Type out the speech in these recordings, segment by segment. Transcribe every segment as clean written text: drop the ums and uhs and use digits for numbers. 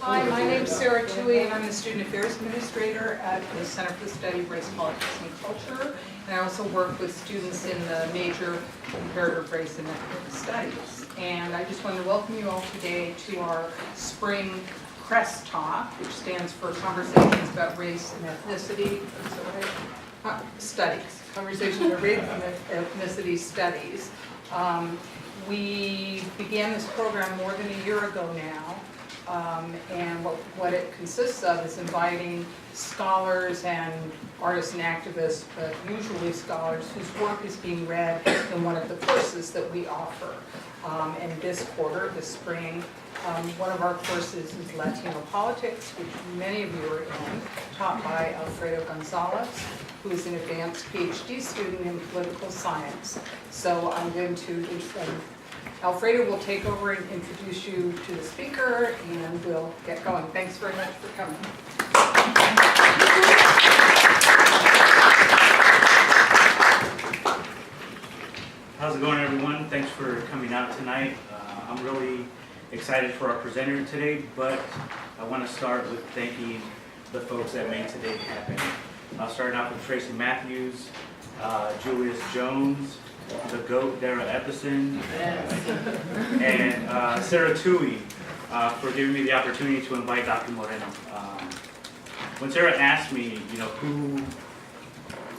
Hi, my name's Sarah Tui, and I'm the Student Affairs Administrator at the Center for the Study of Race, Politics, and Culture. And I also work with students in the major comparative race and ethnic studies. And I just wanted to welcome you all today to our spring CRES talk, which stands for Conversations about Race and Ethnicity Studies. Conversations about Race and Ethnicity Studies. We began this program more than a year ago now. And what it consists of is inviting scholars and artists and activists, but usually scholars whose work is being read in one of the courses that we offer. And this quarter, this spring, one of our courses is Latino Politics, which many of you are in, taught by Alfredo Gonzalez, who is an advanced PhD student in political science. So I'm going to Alfredo will take over and introduce you to the speaker, and we'll get going. Thanks very much for coming. How's it going, everyone? Thanks for coming out tonight. I'm really excited for our presenter today, but I want to start with thanking the folks that made today happen. I'll start off with Tracy Matthews, Julius Jones, the GOAT, Dara Epison, and Sarah Tui for giving me the opportunity to invite Dr. Moreno. When Sarah asked me, who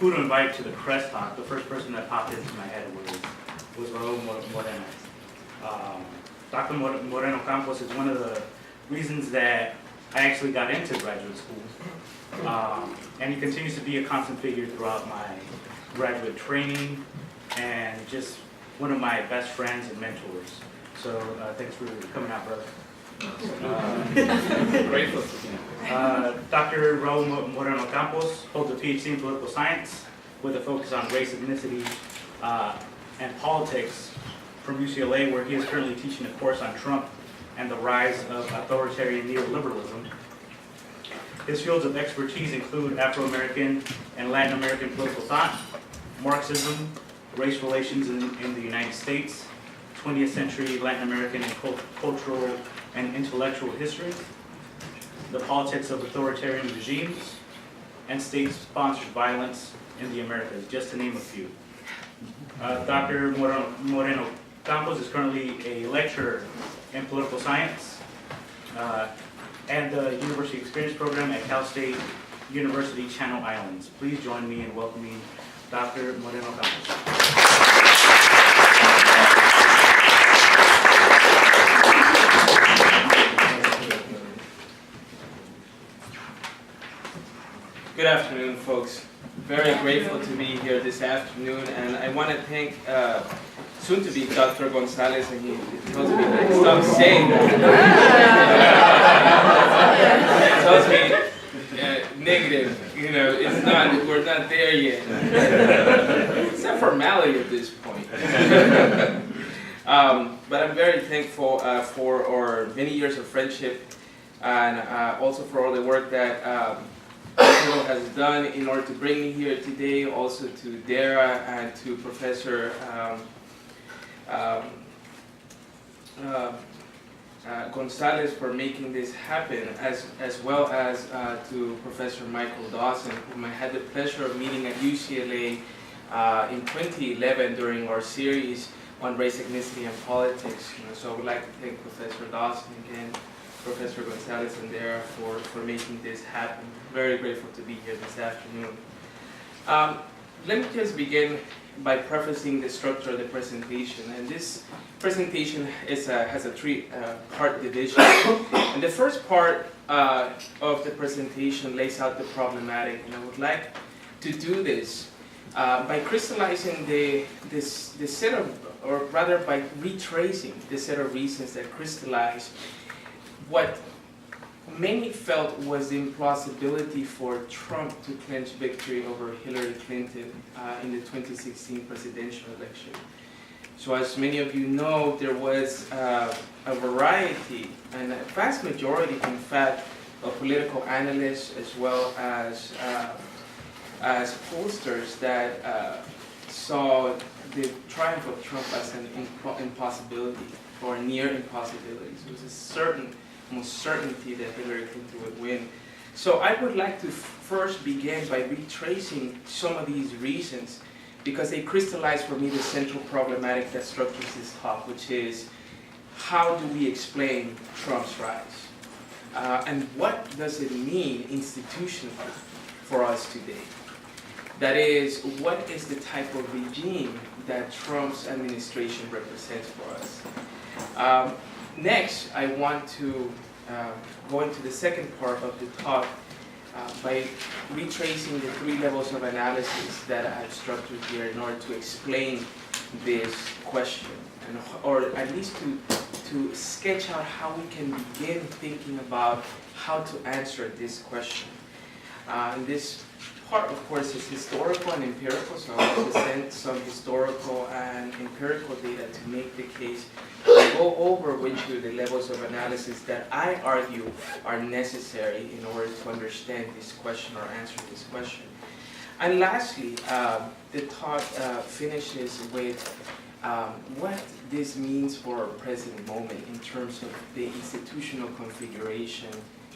to invite to the CRES talk, the first person that popped into my head was Raul Moreno. Dr. Moreno Campos is one of the reasons that I actually got into graduate school. And he continues to be a constant figure throughout my graduate training, and just one of my best friends and mentors. So thanks for coming out, brother. Grateful to be here. Dr. Raul Moreno Campos holds a PhD in political science with a focus on race, ethnicity, and politics from UCLA, where he is currently teaching a course on Trump and the rise of authoritarian neoliberalism. His fields of expertise include Afro-American and Latin American political thought, Marxism, race relations in the United States, 20th century Latin American and cultural and intellectual history, the politics of authoritarian regimes, and state-sponsored violence in the Americas, just to name a few. Dr. Moreno Campos is currently a lecturer in political science and the University Experience Program at Cal State University Channel Islands. Please join me in welcoming Dr. Moreno Campos. Good afternoon, folks. Very grateful to be here this afternoon, and I want to thank soon-to-be Dr. Gonzalez, and he tells me stop saying that. He tells me negative. It's not. We're not there yet. It's a formality at this point. But I'm very thankful for our many years of friendship, and also for all the work that has done in order to bring me here today, also to Dara and to Professor Gonzalez for making this happen, as well as to Professor Michael Dawson, whom I had the pleasure of meeting at UCLA in 2011 during our series on race, ethnicity, and politics. So I would like to thank Professor Dawson again, Professor Gonzalez, and Dara for making this happen. Very grateful to be here this afternoon. Let me just begin by prefacing the structure of the presentation. And this presentation has a three-part division. And the first part of the presentation lays out the problematic, and I would like to do this by crystallizing the set of, or rather by retracing the set of reasons that crystallize what many felt was the impossibility for Trump to clinch victory over Hillary Clinton in the 2016 presidential election. So as many of you know, there was a variety, and a vast majority, in fact, of political analysts as well as pollsters that saw the triumph of Trump as an impossibility or near impossibility. So it was a certain almost certainty that Hillary Clinton would win. So I would like to first begin by retracing some of these reasons, because they crystallize for me the central problematic that structures this talk, which is, how do we explain Trump's rise? And what does it mean institutionally for us today? That is, what is the type of regime that Trump's administration represents for us? Next, I want to go into the second part of the talk by retracing the three levels of analysis that I've structured here in order to explain this question, and, or at least to sketch out how we can begin thinking about how to answer this question. And this part, of course, is historical and empirical, so I will present some historical and empirical data to make the case. I'll go over which are the levels of analysis that I argue are necessary in order to understand this question or answer this question. And lastly, the talk finishes with what this means for our present moment in terms of the institutional configuration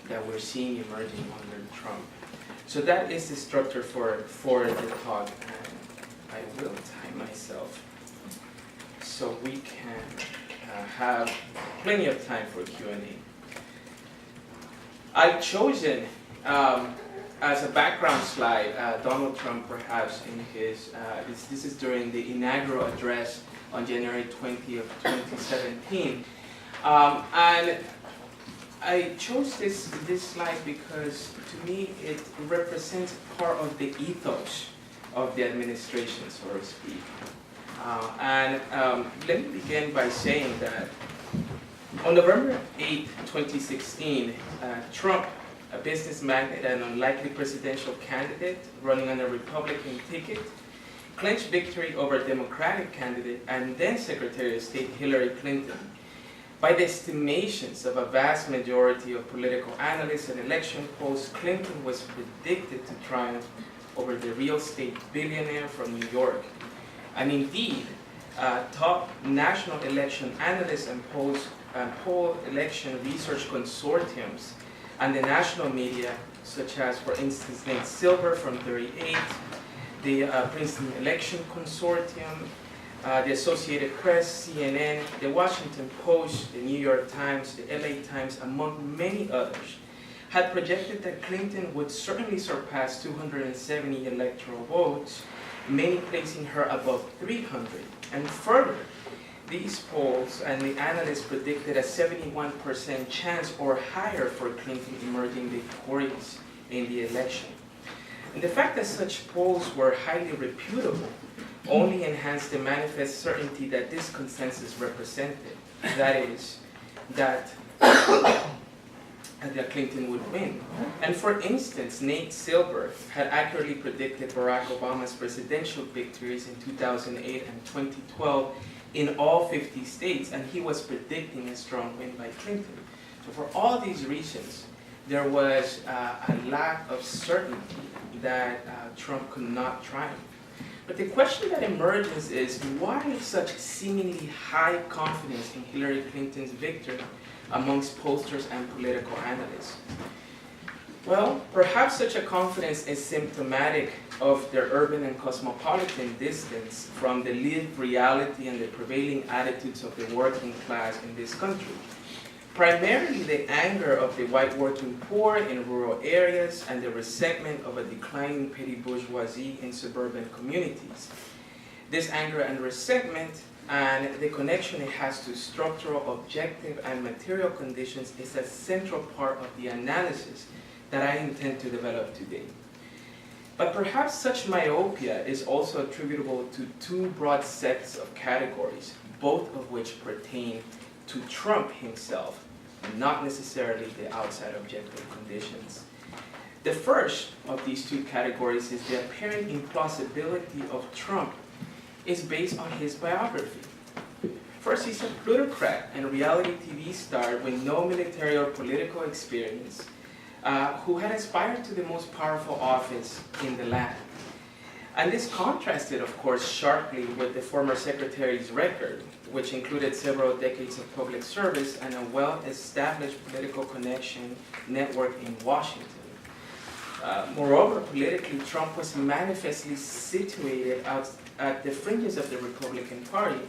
that we're seeing emerging under Trump. So that is the structure for the talk, and I will time myself so we can have plenty of time for Q&A. I've chosen as a background slide Donald Trump, perhaps in his, this is during the inaugural address on January 20th of 2017. And I chose this slide because, to me, it represents part of the ethos of the administration, so to speak. Let me begin by saying that on November 8, 2016, Trump, a business magnate and unlikely presidential candidate running on a Republican ticket, clinched victory over Democratic candidate and then Secretary of State Hillary Clinton. By the estimations of a vast majority of political analysts and election polls, Clinton was predicted to triumph over the real estate billionaire from New York. And indeed, top national election analysts and poll election research consortiums and the national media, such as, for instance, Nate Silver from 38, the Princeton Election Consortium, the Associated Press, CNN, the Washington Post, the New York Times, the LA Times, among many others, had projected that Clinton would certainly surpass 270 electoral votes, many placing her above 300. And further, these polls and the analysts predicted a 71% chance or higher for Clinton emerging victorious in the election. And the fact that such polls were highly reputable only enhanced the manifest certainty that this consensus represented. That is, that Clinton would win. And for instance, Nate Silver had accurately predicted Barack Obama's presidential victories in 2008 and 2012 in all 50 states, and he was predicting a strong win by Clinton. So for all these reasons, there was a lack of certainty that Trump could not triumph. But the question that emerges is, why such seemingly high confidence in Hillary Clinton's victory amongst pollsters and political analysts? Well, perhaps such a confidence is symptomatic of their urban and cosmopolitan distance from the lived reality and the prevailing attitudes of the working class in this country. Primarily the anger of the white working poor in rural areas and the resentment of a declining petty bourgeoisie in suburban communities. This anger and resentment and the connection it has to structural, objective, and material conditions is a central part of the analysis that I intend to develop today. But perhaps such myopia is also attributable to two broad sets of categories, both of which pertain to Trump himself, and not necessarily the outside objective conditions. The first of these two categories is the apparent implausibility of Trump is based on his biography. First, he's a plutocrat and reality TV star with no military or political experience, who had aspired to the most powerful office in the land. And this contrasted, of course, sharply with the former secretary's record, which included several decades of public service and a well-established political connection network in Washington. Moreover, politically, Trump was manifestly situated out at the fringes of the Republican Party,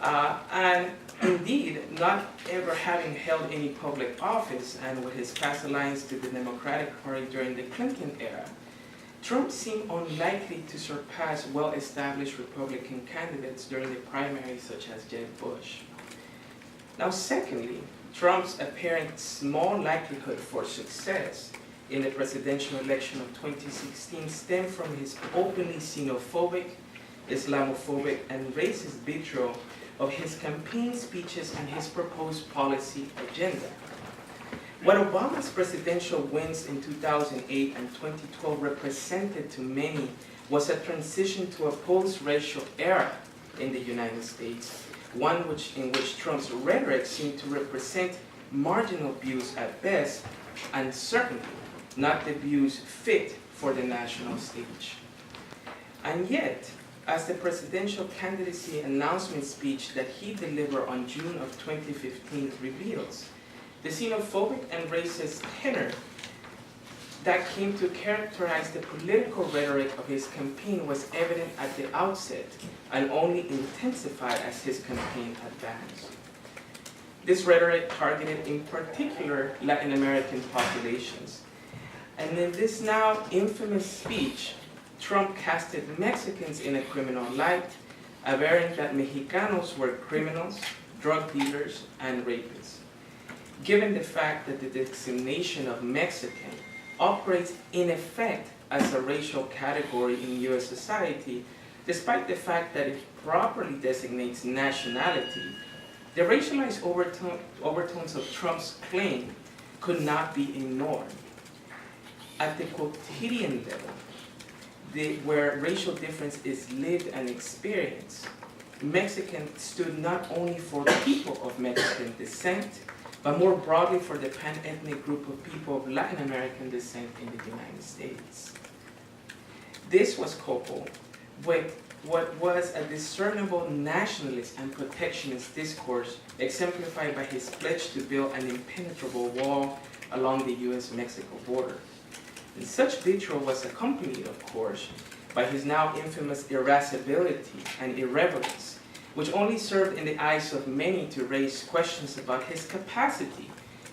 and indeed, not ever having held any public office, and with his past alliance to the Democratic Party during the Clinton era, Trump seemed unlikely to surpass well-established Republican candidates during the primaries such as Jeb Bush. Now, secondly, Trump's apparent small likelihood for success in the presidential election of 2016 stemmed from his openly xenophobic, Islamophobic, and racist vitriol of his campaign speeches and his proposed policy agenda. What Obama's presidential wins in 2008 and 2012 represented to many was a transition to a post-racial era in the United States, one in which Trump's rhetoric seemed to represent marginal views at best, and certainly not the views fit for the national stage. And yet, as the presidential candidacy announcement speech that he delivered on June of 2015 reveals, the xenophobic and racist tenor that came to characterize the political rhetoric of his campaign was evident at the outset and only intensified as his campaign advanced. This rhetoric targeted in particular Latin American populations. And in this now infamous speech, Trump casted Mexicans in a criminal light, averring that Mexicanos were criminals, drug dealers, and rapists. Given the fact that the designation of Mexican operates in effect as a racial category in US society, despite the fact that it properly designates nationality, the racialized overtones of Trump's claim could not be ignored. At the quotidian level, where racial difference is lived and experienced, Mexicans stood not only for people of Mexican descent, but more broadly for the pan-ethnic group of people of Latin American descent in the United States. This was coupled with what was a discernible nationalist and protectionist discourse exemplified by his pledge to build an impenetrable wall along the US-Mexico border. And such vitriol was accompanied, of course, by his now infamous irascibility and irreverence, which only served in the eyes of many to raise questions about his capacity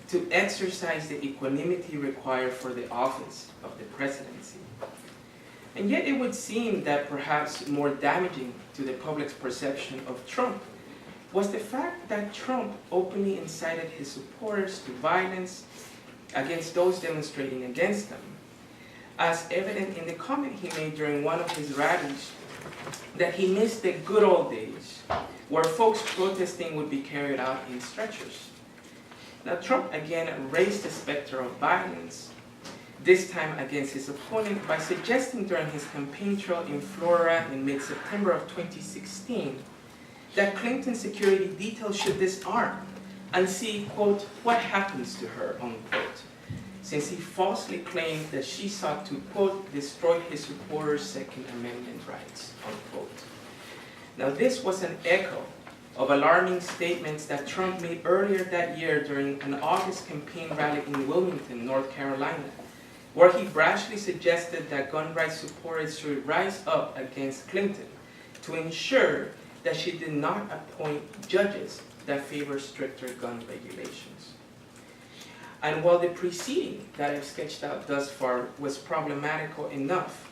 to exercise the equanimity required for the office of the presidency. And yet it would seem that perhaps more damaging to the public's perception of Trump was the fact that Trump openly incited his supporters to violence against those demonstrating against them, as evident in the comment he made during one of his rallies that he missed the good old days where folks protesting would be carried out in stretchers. Now, Trump again raised the specter of violence, this time against his opponent, by suggesting during his campaign trail in Florida in mid-September of 2016 that Clinton's security detail should disarm and see, quote, what happens to her, unquote, since he falsely claimed that she sought to, quote, destroy his supporters' Second Amendment rights, unquote. Now, this was an echo of alarming statements that Trump made earlier that year during an August campaign rally in Wilmington, North Carolina, where he brashly suggested that gun rights supporters should rise up against Clinton to ensure that she did not appoint judges that favor stricter gun regulations. And while the preceding that I've sketched out thus far was problematical enough,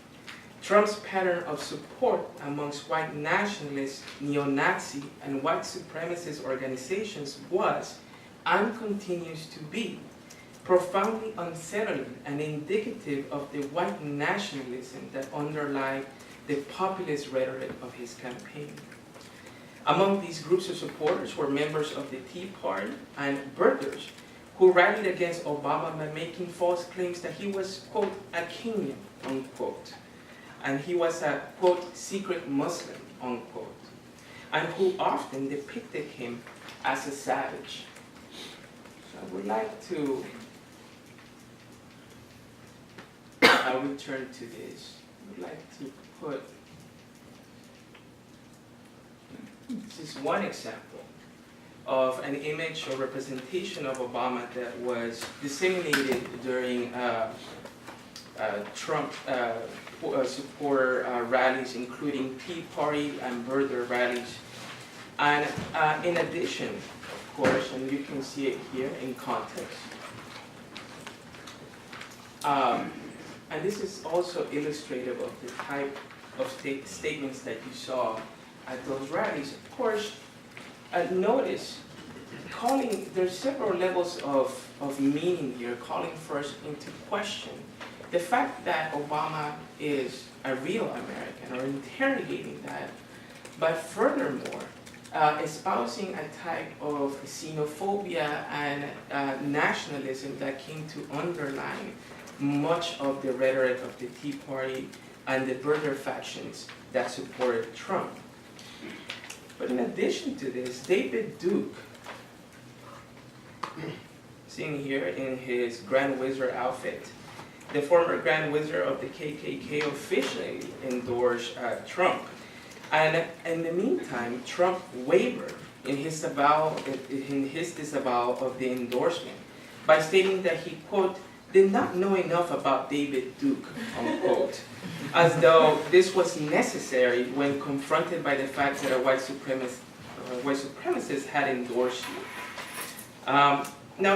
Trump's pattern of support amongst white nationalist, neo-Nazi, and white supremacist organizations was, and continues to be, profoundly unsettling and indicative of the white nationalism that underlied the populist rhetoric of his campaign. Among these groups of supporters were members of the Tea Party and birthers who rallied against Obama by making false claims that he was, quote, a Kenyan, unquote, and he was a, quote, secret Muslim, unquote, and who often depicted him as a savage. So I would like to I'll return to this. I would like to put, this is one example of an image or representation of Obama that was disseminated during Trump supporter rallies, including Tea Party and birther rallies. And in addition, of course, and you can see it here in context, and this is also illustrative of the type of statements that you saw at those rallies. Of course, notice, there's several levels of meaning here, calling first into question the fact that Obama is a real American, or interrogating that, but furthermore, espousing a type of xenophobia and nationalism that came to underline much of the rhetoric of the Tea Party and the birther factions that supported Trump. But in addition to this, David Duke, seen here in his Grand Wizard outfit, the former Grand Wizard of the KKK, officially endorsed Trump. And in the meantime, Trump wavered in his disavowal of the endorsement by stating that he, quote, did not know enough about David Duke, unquote, as though this was necessary when confronted by the fact that a white supremacist had endorsed you. Now,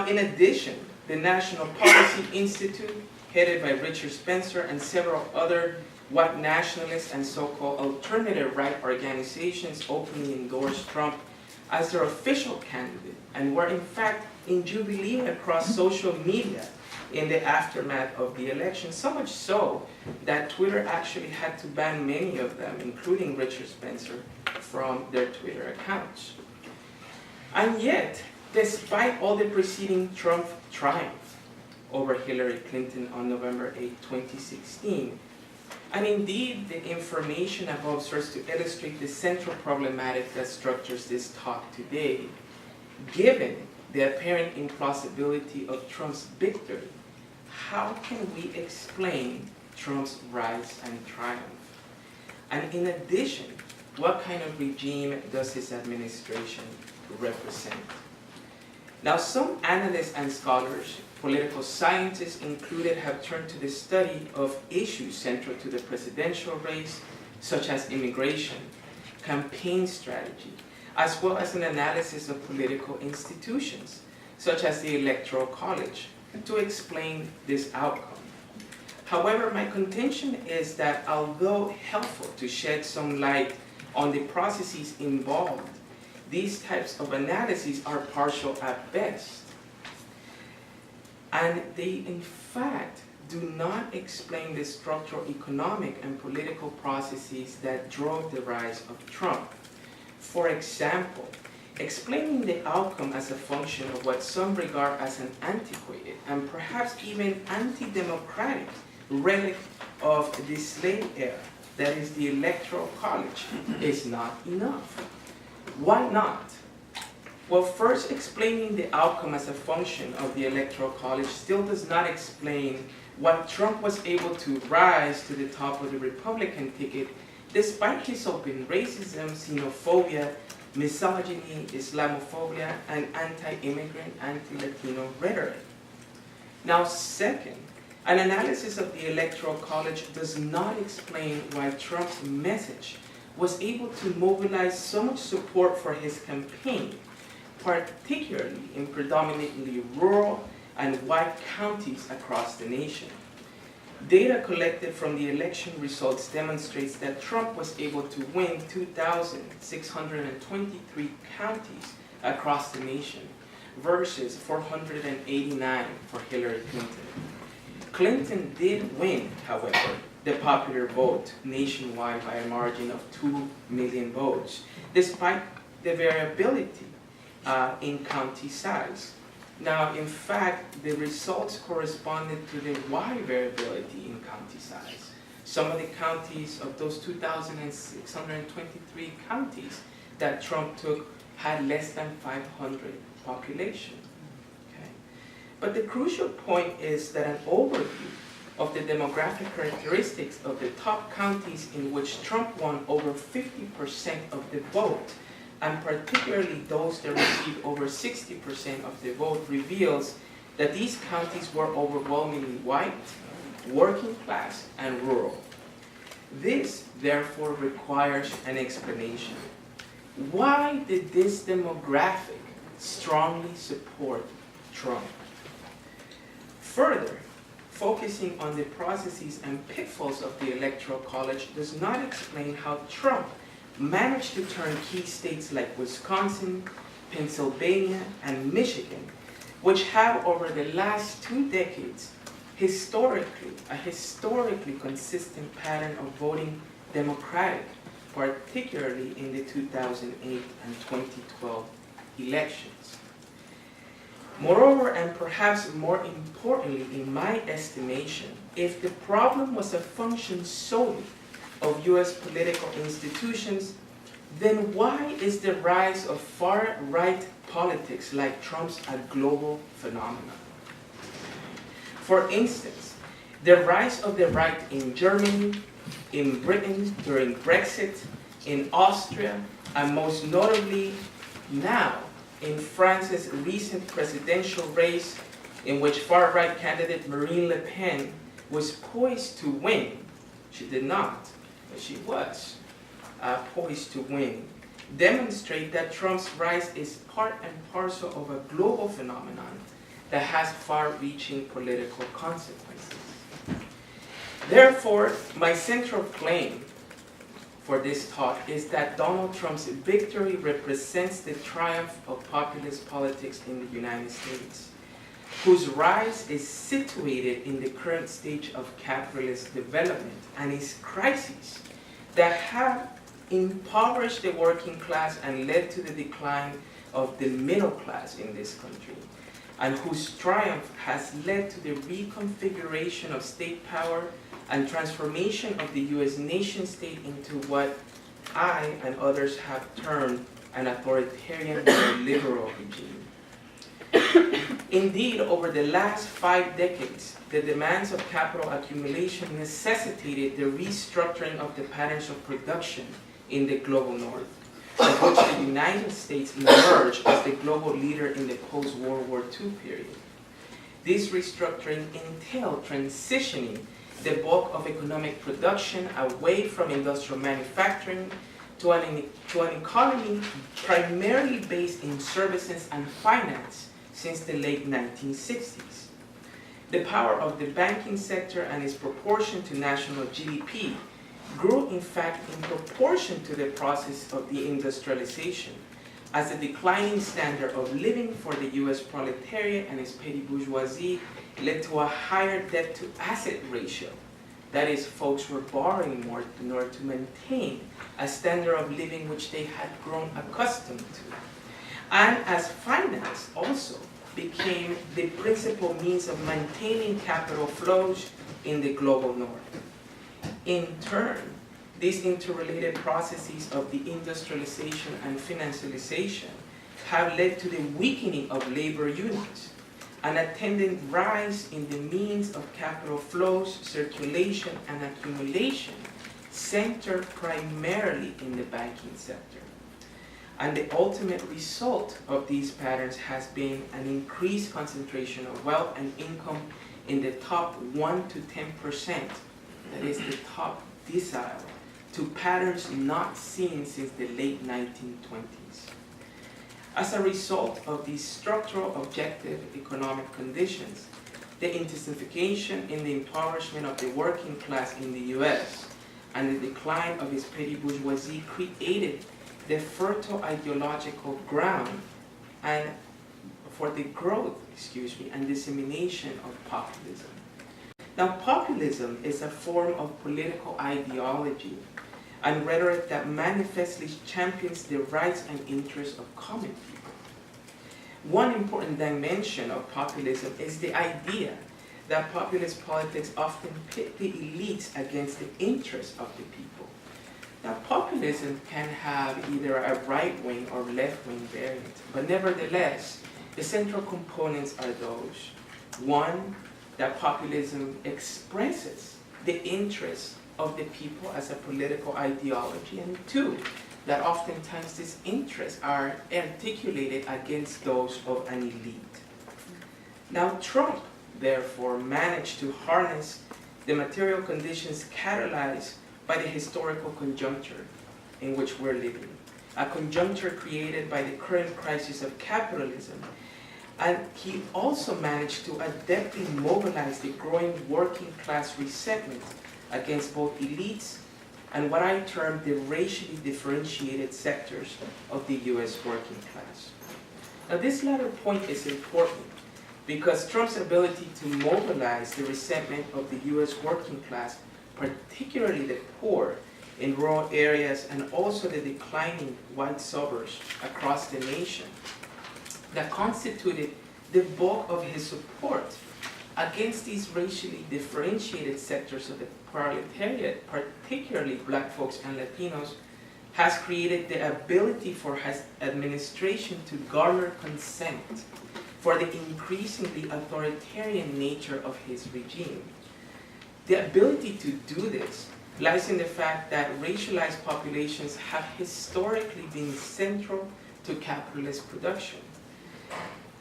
in addition, the National Policy Institute, headed by Richard Spencer and several other white nationalist and so-called alternative right organizations, openly endorsed Trump as their official candidate and were in fact in jubilee across social media in the aftermath of the election, so much so that Twitter actually had to ban many of them, including Richard Spencer, from their Twitter accounts. And yet, despite all the preceding Trump triumph over Hillary Clinton on November 8, 2016, and indeed the information above serves to illustrate the central problematic that structures this talk today, given the apparent implausibility of Trump's victory, how can we explain Trump's rise and triumph? And in addition, what kind of regime does his administration represent? Now, some analysts and scholars, political scientists included, have turned to the study of issues central to the presidential race, such as immigration, campaign strategy, as well as an analysis of political institutions, such as the Electoral College, to explain this outcome. However, my contention is that although helpful to shed some light on the processes involved, these types of analyses are partial at best. And they, in fact, do not explain the structural economic and political processes that drove the rise of Trump. For example, explaining the outcome as a function of what some regard as an antiquated and perhaps even anti-democratic relic of the slave era, that is the Electoral College, is not enough. Why not? Well, first, explaining the outcome as a function of the Electoral College still does not explain why Trump was able to rise to the top of the Republican ticket despite his open racism, xenophobia, misogyny, Islamophobia, and anti-immigrant, anti-Latino rhetoric. Now, second, an analysis of the Electoral College does not explain why Trump's message was able to mobilize so much support for his campaign, particularly in predominantly rural and white counties across the nation. Data collected from the election results demonstrates that Trump was able to win 2,623 counties across the nation versus 489 for Hillary Clinton. Clinton did win, however, the popular vote nationwide by a margin of 2 million votes, despite the variability in county size. Now, in fact, the results corresponded to the wide variability in county size. Some of the counties of those 2,623 counties that Trump took had less than 500 population. Okay? But the crucial point is that an overview of the demographic characteristics of the top counties in which Trump won over 50% of the vote, and particularly those that received over 60% of the vote, reveals that these counties were overwhelmingly white, working class, and rural. This, therefore, requires an explanation. Why did this demographic strongly support Trump? Further, focusing on the processes and pitfalls of the Electoral College does not explain how Trump managed to turn key states like Wisconsin, Pennsylvania, and Michigan, which have over the last 2 decades a historically consistent pattern of voting Democratic, particularly in the 2008 and 2012 elections. Moreover, and perhaps more importantly in my estimation, if the problem was a function solely of US political institutions, then why is the rise of far-right politics like Trump's a global phenomenon? For instance, the rise of the right in Germany, in Britain during Brexit, in Austria, and most notably now in France's recent presidential race, in which far-right candidate Marine Le Pen was poised to win. She did not, but she was poised to win, demonstrate that Trump's rise is part and parcel of a global phenomenon that has far-reaching political consequences. Therefore, my central claim for this talk is that Donald Trump's victory represents the triumph of populist politics in the United States, whose rise is situated in the current stage of capitalist development and its crises that have impoverished the working class and led to the decline of the middle class in this country, and whose triumph has led to the reconfiguration of state power and transformation of the US nation state into what I and others have termed an authoritarian neoliberal regime. Indeed, over the last 5 decades, the demands of capital accumulation necessitated the restructuring of the patterns of production in the global north, of which the United States emerged as the global leader in the post-World War II period. This restructuring entailed transitioning the bulk of economic production away from industrial manufacturing to an economy primarily based in services and finance since the late 1960s. The power of the banking sector and its proportion to national GDP grew in fact in proportion to the process of de-industrialization, as the declining standard of living for the US proletariat and its petty bourgeoisie led to a higher debt-to-asset ratio. That is, folks were borrowing more in order to maintain a standard of living which they had grown accustomed to. And as finance also became the principal means of maintaining capital flows in the global north. In turn, these interrelated processes of the industrialization and financialization have led to the weakening of labor unions, an attendant rise in the means of capital flows, circulation, and accumulation centered primarily in the banking sector. And the ultimate result of these patterns has been an increased concentration of wealth and income in the top 1 to 10%, that is the top decile, to patterns not seen since the late 1920s. As a result of these structural objective economic conditions, the intensification in the impoverishment of the working class in the US and the decline of its petty bourgeoisie created the fertile ideological ground and for the growth, and dissemination of populism. Now, populism is a form of political ideology and rhetoric that manifestly champions the rights and interests of common people. One important dimension of populism is the idea that populist politics often pit the elites against the interests of the people. Now, populism can have either a right-wing or left-wing variant, but nevertheless, the central components are those. 1, that populism expresses the interests of the people as a political ideology, and two, that oftentimes these interests are articulated against those of an elite. Now, Trump, therefore, managed to harness the material conditions catalyzed by the historical conjuncture in which we're living, a conjuncture created by the current crisis of capitalism. And he also managed to adeptly mobilize the growing working class resentment against both elites and what I term the racially differentiated sectors of the US working class. Now, this latter point is important because Trump's ability to mobilize the resentment of the US working class, particularly the poor in rural areas and also the declining white suburbs across the nation, that constituted the bulk of his support against these racially differentiated sectors of the proletariat, particularly black folks and Latinos, has created the ability for his administration to garner consent for the increasingly authoritarian nature of his regime. The ability to do this lies in the fact that racialized populations have historically been central to capitalist production,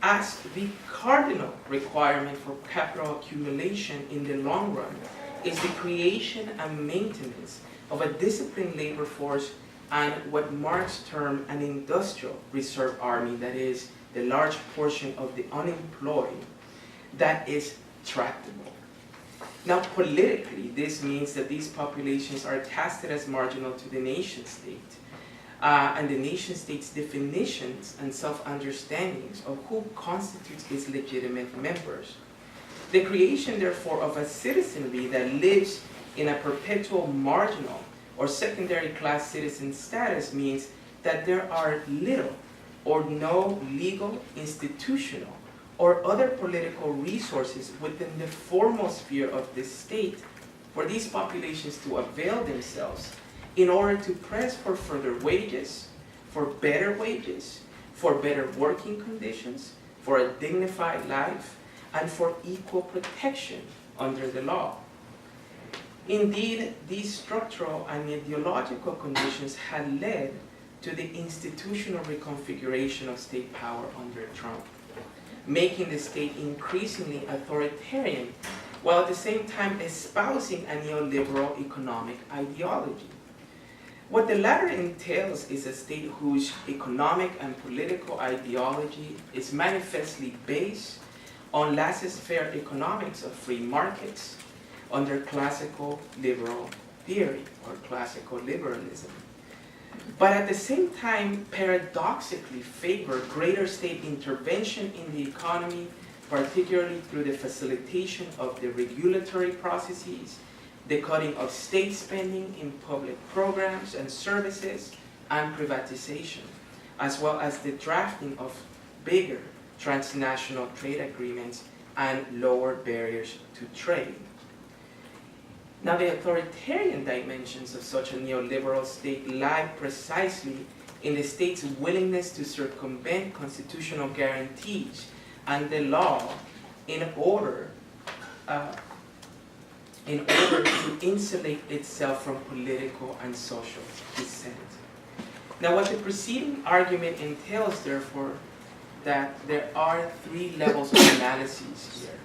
as the cardinal requirement for capital accumulation in the long run is the creation and maintenance of a disciplined labor force and what Marx termed an industrial reserve army, that is, the large portion of the unemployed that is tractable. Now, politically, this means that these populations are casted as marginal to the nation state, and the nation state's definitions and self-understandings of who constitutes its legitimate members. The creation, therefore, of a citizenry that lives in a perpetual marginal or secondary class citizen status means that there are little or no legal, institutional, or other political resources within the formal sphere of the state for these populations to avail themselves in order to press for further wages, for better working conditions, for a dignified life, and for equal protection under the law. Indeed, these structural and ideological conditions had led to the institutional reconfiguration of state power under Trump, making the state increasingly authoritarian, while at the same time espousing a neoliberal economic ideology. What the latter entails is a state whose economic and political ideology is manifestly based on laissez-faire economics of free markets under classical liberal theory or classical liberalism, but at the same time paradoxically favor greater state intervention in the economy, particularly through the facilitation of the regulatory processes, the cutting of state spending in public programs and services, and privatization, as well as the drafting of bigger transnational trade agreements and lower barriers to trade. Now, the authoritarian dimensions of such a neoliberal state lie precisely in the state's willingness to circumvent constitutional guarantees and the law in order to insulate itself from political and social dissent. Now, what the preceding argument entails, therefore, that there are three levels of analysis here.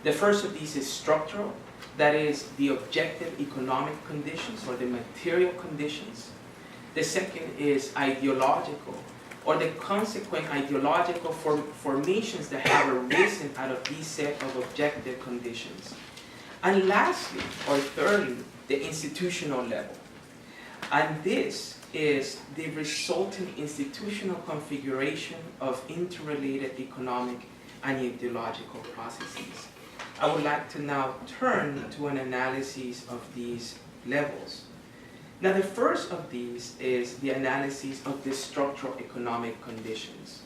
The first of these is structural, that is, the objective economic conditions or the material conditions. The second is ideological, or the consequent ideological formations that have arisen out of these set of objective conditions. And lastly, or thirdly, the institutional level. And this is the resulting institutional configuration of interrelated economic and ideological processes. I would like to now turn to an analysis of these levels. Now, the first of these is the analysis of the structural economic conditions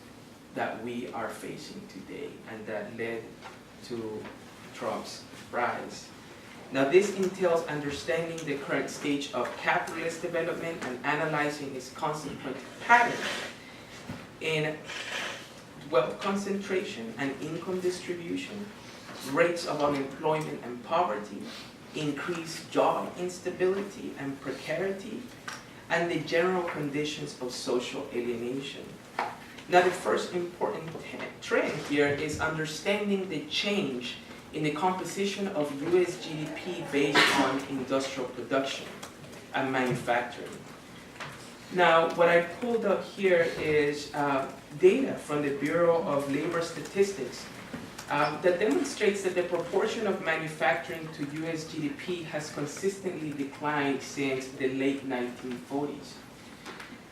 that we are facing today and that led to Trump's rise. Now, this entails understanding the current stage of capitalist development and analyzing its consequent pattern in wealth concentration and income distribution, rates of unemployment and poverty, increased job instability and precarity, and the general conditions of social alienation. Now, the first important trend here is understanding the change in the composition of US GDP based on industrial production and manufacturing. Now, what I pulled up here is data from the Bureau of Labor Statistics that demonstrates that the proportion of manufacturing to US GDP has consistently declined since the late 1940s.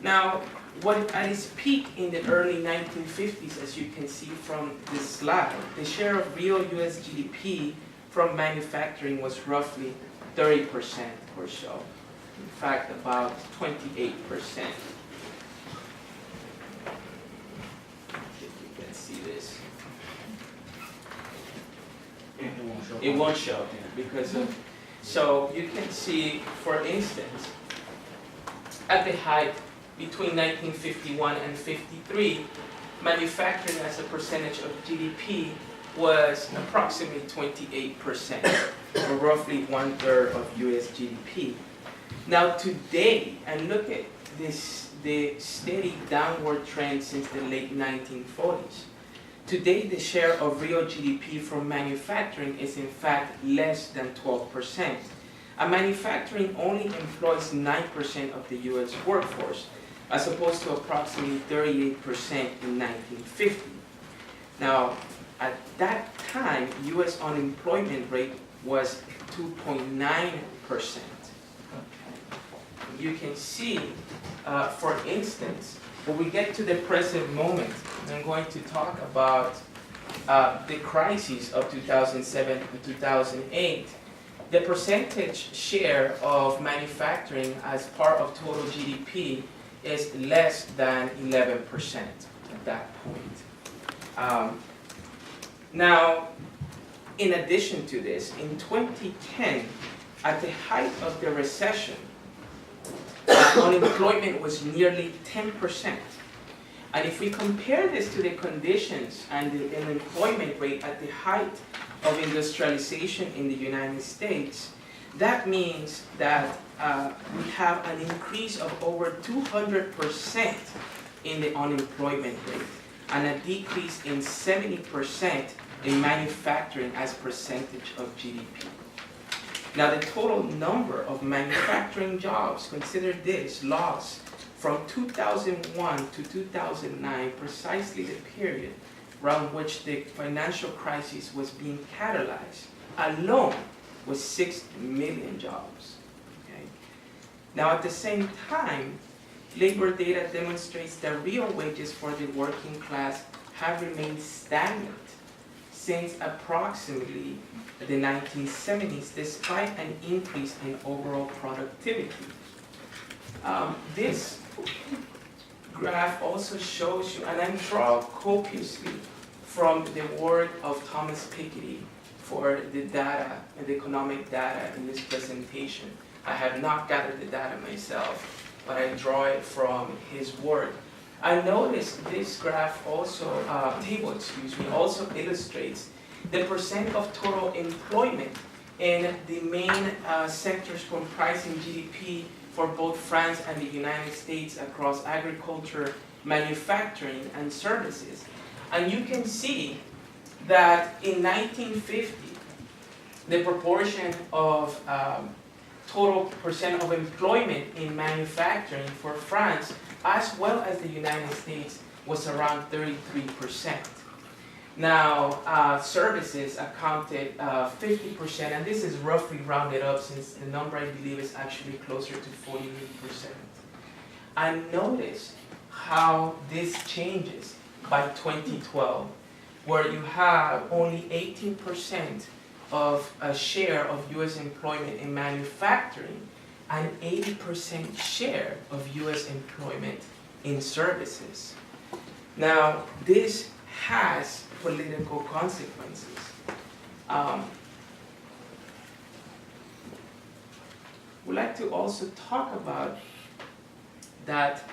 Now, at its peak in the early 1950s, as you can see from this slide, the share of real US GDP from manufacturing was roughly 30% or so. In fact, about 28%. If you can see this. It won't show because of, so you can see, for instance, at the height between 1951 and 53, manufacturing as a percentage of GDP was approximately 28%, or roughly 1/3 of US GDP. Now today, and look at this, the steady downward trend since the late 1940s. Today, the share of real GDP from manufacturing is in fact less than 12%. And manufacturing only employs 9% of the US workforce, as opposed to approximately 38% in 1950. Now, at that time, US unemployment rate was 2.9%. You can see, for instance, when we get to the present moment, I'm going to talk about the crises of 2007 and 2008. The percentage share of manufacturing as part of total GDP is less than 11% at that point. Now, in addition to this, in 2010, at the height of the recession, unemployment was nearly 10%. And if we compare this to the conditions and the unemployment rate at the height of industrialization in the United States, that means that we have an increase of over 200% in the unemployment rate and a decrease in 70% in manufacturing as percentage of GDP. Now, the total number of manufacturing jobs, consider this, lost from 2001 to 2009, precisely the period around which the financial crisis was being catalyzed, alone was 6 million jobs. Okay? Now, at the same time, labor data demonstrates that real wages for the working class have remained stagnant since approximately the 1970s, despite an increase in overall productivity. This graph also shows you, and I'm drawing copiously from the work of Thomas Piketty for the data, the economic data in this presentation. I have not gathered the data myself, but I draw it from his work. I noticed this graph also, also illustrates the percent of total employment in the main sectors comprising GDP for both France and the United States across agriculture, manufacturing, and services. And you can see that in 1950, the proportion of total percent of employment in manufacturing for France, as well as the United States, was around 33%. Now, services accounted 50%, and this is roughly rounded up since the number I believe is actually closer to 48%. And notice how this changes by 2012, where you have only 18% of a share of US employment in manufacturing and 80% share of US employment in services. Now, this has political consequences. We'd like to also talk about that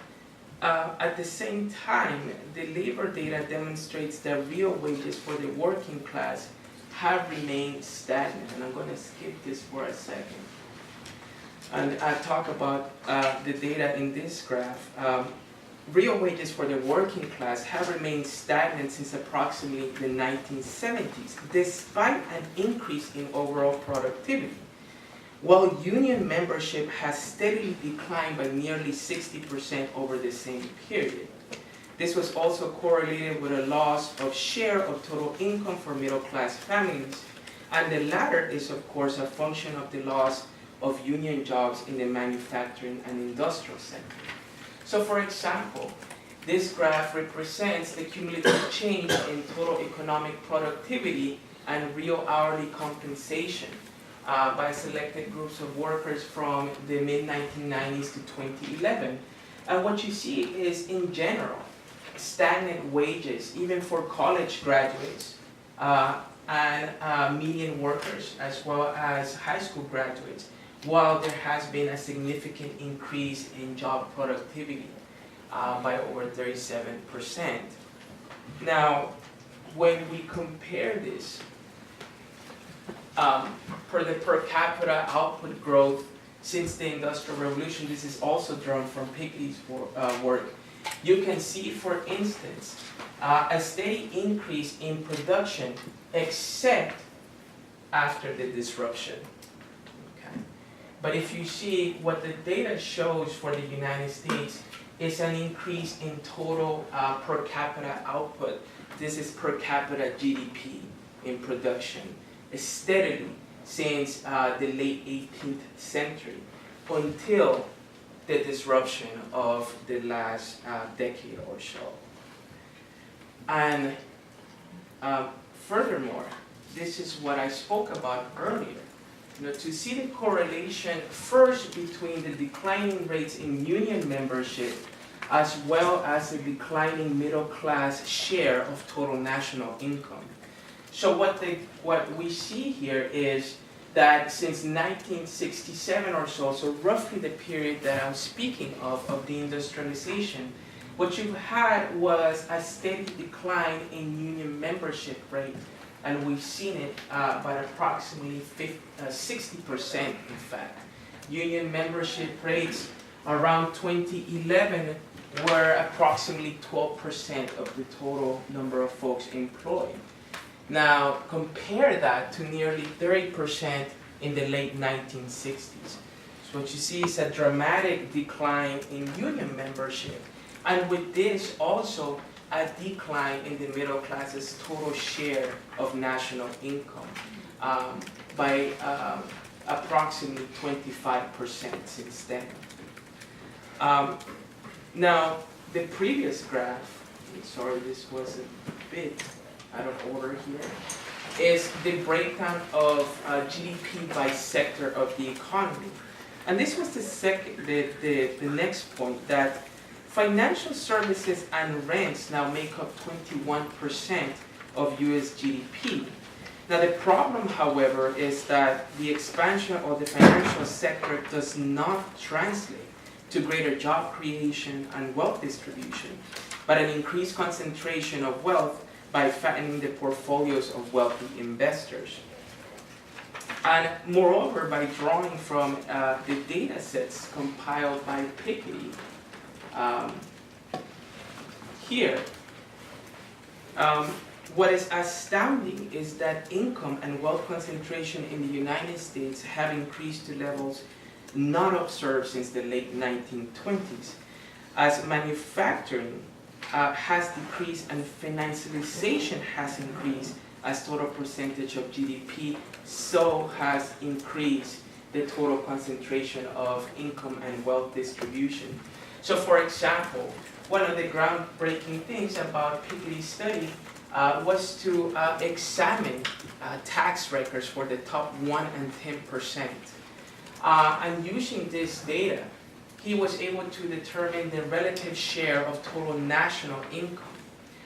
at the same time, the labor data demonstrates that real wages for the working class have remained stagnant. And I'm going to skip this for a second. And I talk about the data in this graph. Real wages for the working class have remained stagnant since approximately the 1970s, despite an increase in overall productivity. While union membership has steadily declined by nearly 60% over the same period. This was also correlated with a loss of share of total income for middle-class families, and the latter is, of course, a function of the loss of union jobs in the manufacturing and industrial sector. So, for example, this graph represents the cumulative change in total economic productivity and real hourly compensation by selected groups of workers from the mid-1990s to 2011. And what you see is, in general, stagnant wages, even for college graduates and median workers, as well as high school graduates, while there has been a significant increase in job productivity by over 37%. Now, when we compare this for the per capita output growth since the Industrial Revolution, this is also drawn from Piketty's work, you can see, for instance, a steady increase in production except after the disruption. Okay? But if you see what the data shows for the United States is an increase in total per capita output. This is per capita GDP in production, steadily since the late 18th century until the disruption of the last decade or so. And furthermore, this is what I spoke about earlier. To see the correlation first between the declining rates in union membership as well as the declining middle class share of total national income. So what we see here is that since 1967 or so roughly the period that I'm speaking of de-industrialization, what you had was a steady decline in union membership rate, and we've seen it by approximately 60%, in fact. Union membership rates around 2011 were approximately 12% of the total number of folks employed. Now, compare that to nearly 30% in the late 1960s. So what you see is a dramatic decline in union membership. And with this, also a decline in the middle class's total share of national income by approximately 25% since then. Now, the previous graph, sorry, this was a bit out of order here, is the breakdown of GDP by sector of the economy. And this was the next point, that financial services and rents now make up 21% of US GDP. Now the problem, however, is that the expansion of the financial sector does not translate to greater job creation and wealth distribution, but an increased concentration of wealth by fattening the portfolios of wealthy investors. And moreover, by drawing from the data sets compiled by Piketty here, what is astounding is that income and wealth concentration in the United States have increased to levels not observed since the late 1920s, as manufacturing has decreased and financialization has increased as total percentage of GDP, so has increased the total concentration of income and wealth distribution. So for example, one of the groundbreaking things about Piketty's study was to examine tax records for the top 1 and 10%. And using this data, he was able to determine the relative share of total national income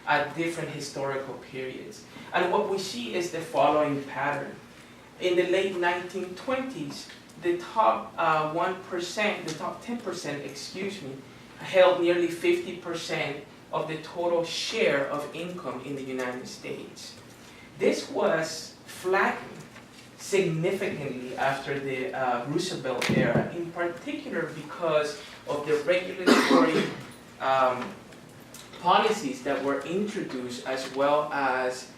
at different historical periods. And what we see is the following pattern. In the late 1920s, the top 1%, the top 10%, excuse me, held nearly 50% of the total share of income in the United States. This was flattened significantly after the Roosevelt era, in particular because of the regulatory policies that were introduced, as well as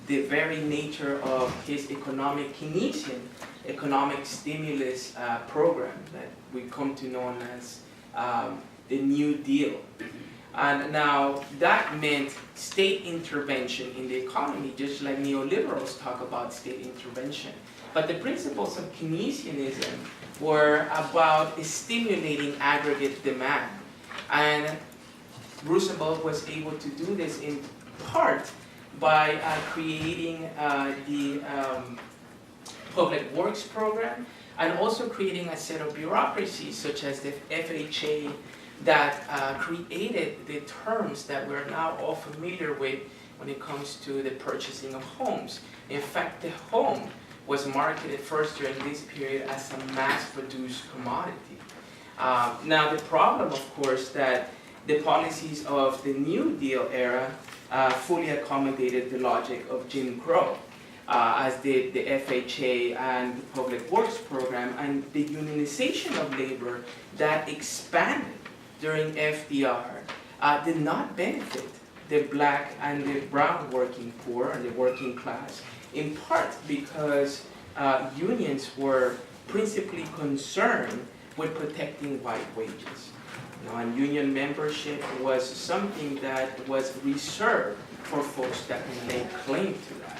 the very nature of his Keynesian economic stimulus program that we come to know as the New Deal. And now that meant state intervention in the economy, just like neoliberals talk about state intervention. But the principles of Keynesianism were about stimulating aggregate demand. And Roosevelt was able to do this in part by creating the public works program, and also creating a set of bureaucracies such as the FHA that created the terms that we're now all familiar with when it comes to the purchasing of homes. In fact, the home was marketed first during this period as a mass-produced commodity. Now the problem, of course, that the policies of the New Deal era fully accommodated the logic of Jim Crow, as did the FHA and the Public Works Program, and the unionization of labor that expanded during FDR did not benefit the black and the brown working poor and the working class, in part because unions were principally concerned with protecting white wages. And union membership was something that was reserved for folks that could lay claim to that.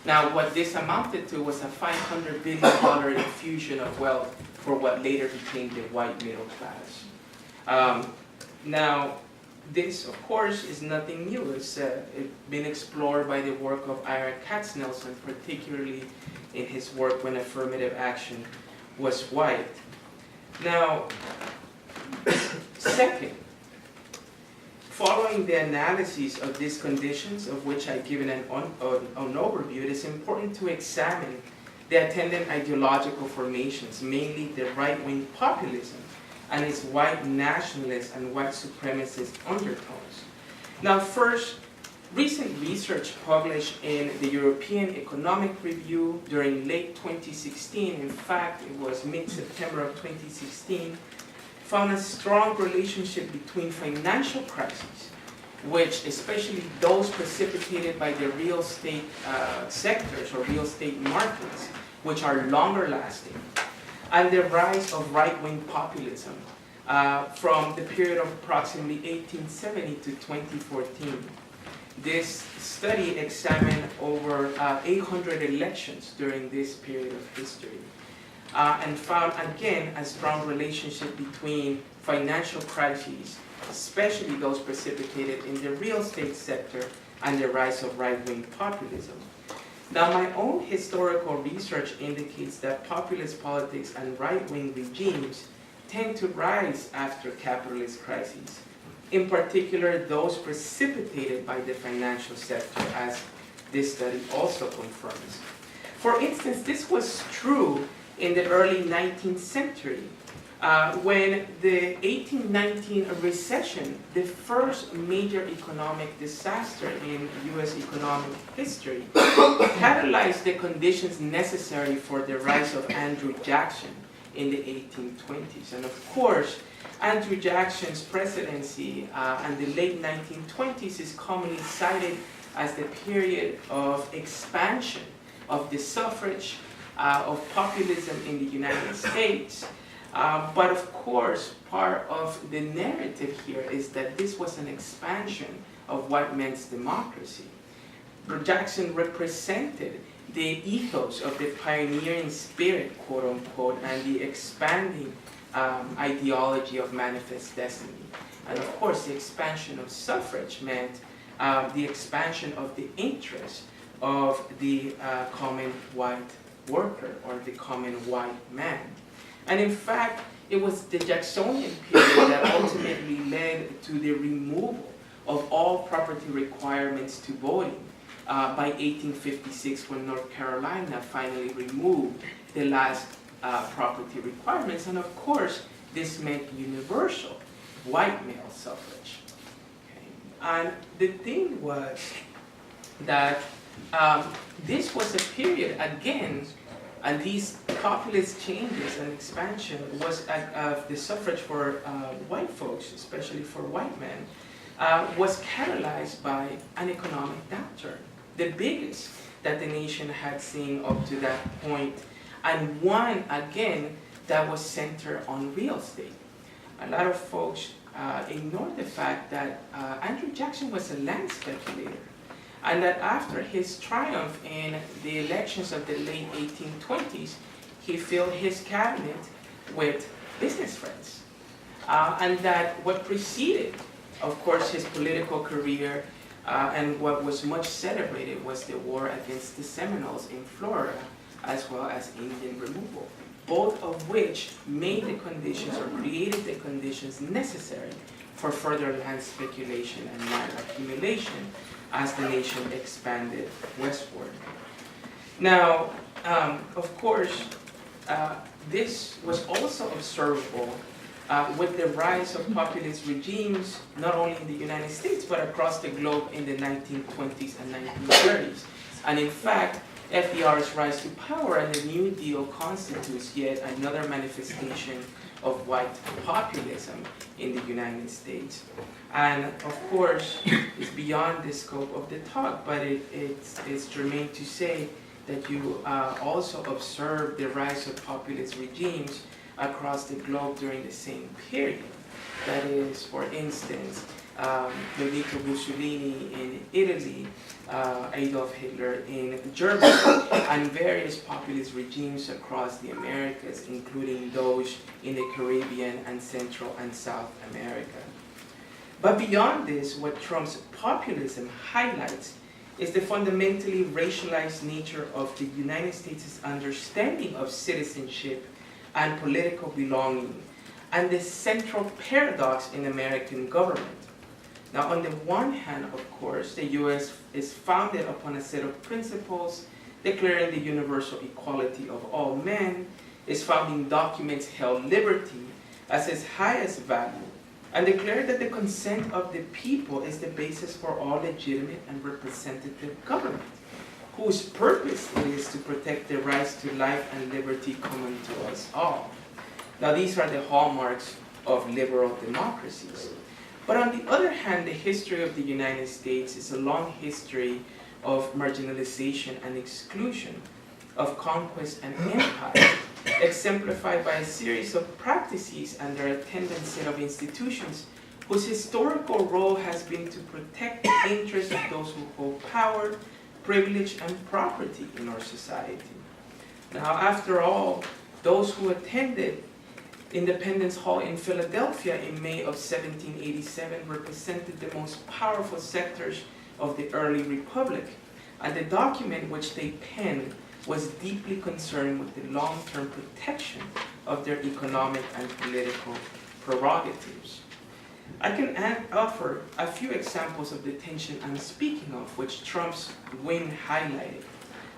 Now, what this amounted to was a $500 billion infusion of wealth for what later became the white middle class. Now, this, of course, is nothing new. It's been explored by the work of Ira Katznelson, particularly in his work when affirmative action was white. Now, second, following the analysis of these conditions, of which I've given an overview, it is important to examine the attendant ideological formations, mainly the right-wing populism and its white nationalist and white supremacist undertones. Now first, recent research published in the European Economic Review during late 2016, in fact it was mid-September of 2016, found a strong relationship between financial crises, which especially those precipitated by the real estate sectors or real estate markets, which are longer lasting, and the rise of right-wing populism from the period of approximately 1870 to 2014. This study examined over 800 elections during this period of history. And found again a strong relationship between financial crises, especially those precipitated in the real estate sector, and the rise of right-wing populism. Now my own historical research indicates that populist politics and right-wing regimes tend to rise after capitalist crises, in particular those precipitated by the financial sector, as this study also confirms. For instance, this was true in the early 19th century, when the 1819 recession, the first major economic disaster in US economic history, catalyzed the conditions necessary for the rise of Andrew Jackson in the 1820s. And of course, Andrew Jackson's presidency and the late 1920s is commonly cited as the period of expansion of the suffrage, of populism in the United States. But of course, part of the narrative here is that this was an expansion of white men's democracy. Jackson represented the ethos of the pioneering spirit, quote unquote, and the expanding ideology of manifest destiny. And of course, the expansion of suffrage meant the expansion of the interest of the common white worker, or the common white man. And in fact, it was the Jacksonian period that ultimately led to the removal of all property requirements to voting by 1856, when North Carolina finally removed the last property requirements. And of course, this meant universal white male suffrage. Okay. And the thing was that this was a period, again, and these populist changes and expansion was of the suffrage for white folks, especially for white men, was catalyzed by an economic downturn, the biggest that the nation had seen up to that point, and one, again, that was centered on real estate. A lot of folks ignore the fact that Andrew Jackson was a land speculator, and that after his triumph in the elections of the late 1820s, he filled his cabinet with business friends. And that what preceded, of course, his political career and what was much celebrated was the war against the Seminoles in Florida, as well as Indian removal, both of which made the conditions or created the conditions necessary for further land speculation and land accumulation as the nation expanded westward. Now, of course, this was also observable with the rise of populist regimes, not only in the United States, but across the globe in the 1920s and 1930s. And in fact, FDR's rise to power and the New Deal constitutes yet another manifestation of white populism in the United States. And of course, it's beyond the scope of the talk, but it's germane to say that you also observe the rise of populist regimes across the globe during the same period. That is, for instance, Benito Mussolini in Italy, Adolf Hitler in Germany, and various populist regimes across the Americas, including those in the Caribbean and Central and South America. But beyond this, what Trump's populism highlights is the fundamentally racialized nature of the United States' understanding of citizenship and political belonging, and the central paradox in American government. Now, on the one hand, of course, the U.S. is founded upon a set of principles declaring the universal equality of all men. Its founding documents held liberty as its highest value and declared that the consent of the people is the basis for all legitimate and representative government, whose purpose it is to protect the rights to life and liberty common to us all. Now, these are the hallmarks of liberal democracies. But on the other hand, the history of the United States is a long history of marginalization and exclusion, of conquest and empire, exemplified by a series of practices and their attendant set of institutions whose historical role has been to protect the interests of those who hold power, privilege, and property in our society. Now, after all, those who attended Independence Hall in Philadelphia in May of 1787 represented the most powerful sectors of the early republic, and the document which they penned was deeply concerned with the long-term protection of their economic and political prerogatives. I can offer a few examples of the tension I'm speaking of, which Trump's win highlighted.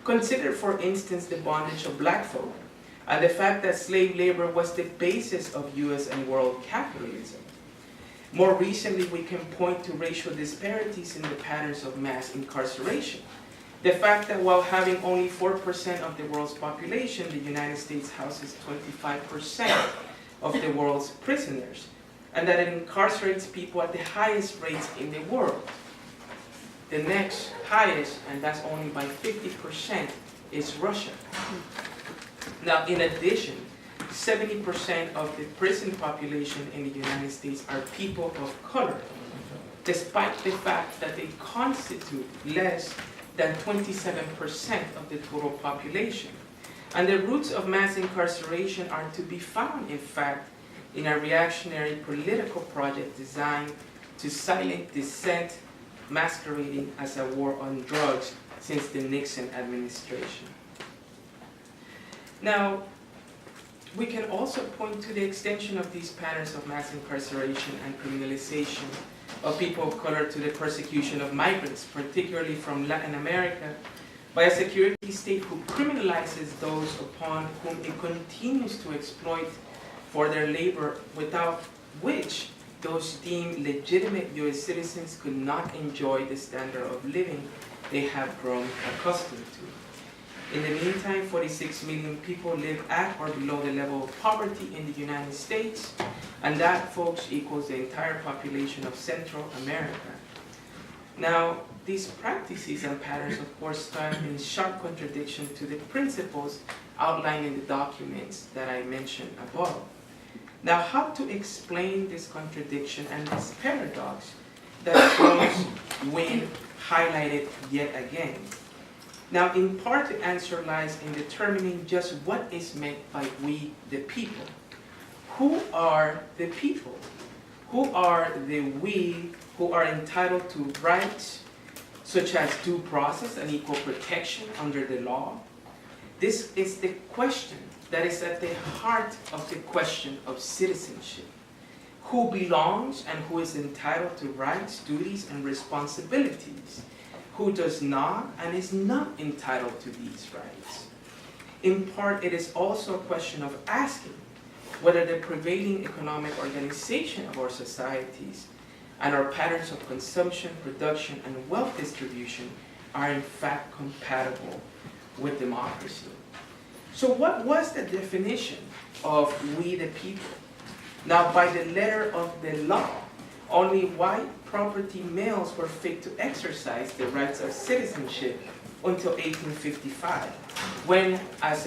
Consider, for instance, the bondage of black folk, and the fact that slave labor was the basis of US and world capitalism. More recently, we can point to racial disparities in the patterns of mass incarceration. The fact that while having only 4% of the world's population, the United States houses 25% of the world's prisoners, and that it incarcerates people at the highest rates in the world. The next highest, and that's only by 50%, is Russia. Now, in addition, 70% of the prison population in the United States are people of color, despite the fact that they constitute less than 27% of the total population. And the roots of mass incarceration are to be found, in fact, in a reactionary political project designed to silence dissent, masquerading as a war on drugs since the Nixon administration. Now, we can also point to the extension of these patterns of mass incarceration and criminalization of people of color to the persecution of migrants, particularly from Latin America, by a security state who criminalizes those upon whom it continues to exploit for their labor, without which those deemed legitimate US citizens could not enjoy the standard of living they have grown accustomed to. In the meantime, 46 million people live at or below the level of poverty in the United States, and that, folks, equals the entire population of Central America. Now, these practices and patterns, of course, stand in sharp contradiction to the principles outlined in the documents that I mentioned above. Now, how to explain this contradiction and this paradox that Trump's win highlighted yet again? Now, in part, the answer lies in determining just what is meant by we, the people. Who are the people? Who are the we who are entitled to rights such as due process and equal protection under the law? This is the question that is at the heart of the question of citizenship. Who belongs and who is entitled to rights, duties, and responsibilities? Who does not and is not entitled to these rights? In part, it is also a question of asking whether the prevailing economic organization of our societies and our patterns of consumption, production, and wealth distribution are in fact compatible with democracy. So what was the definition of we the people? Now, by the letter of the law, only white property males were fit to exercise the rights of citizenship until 1855, when, as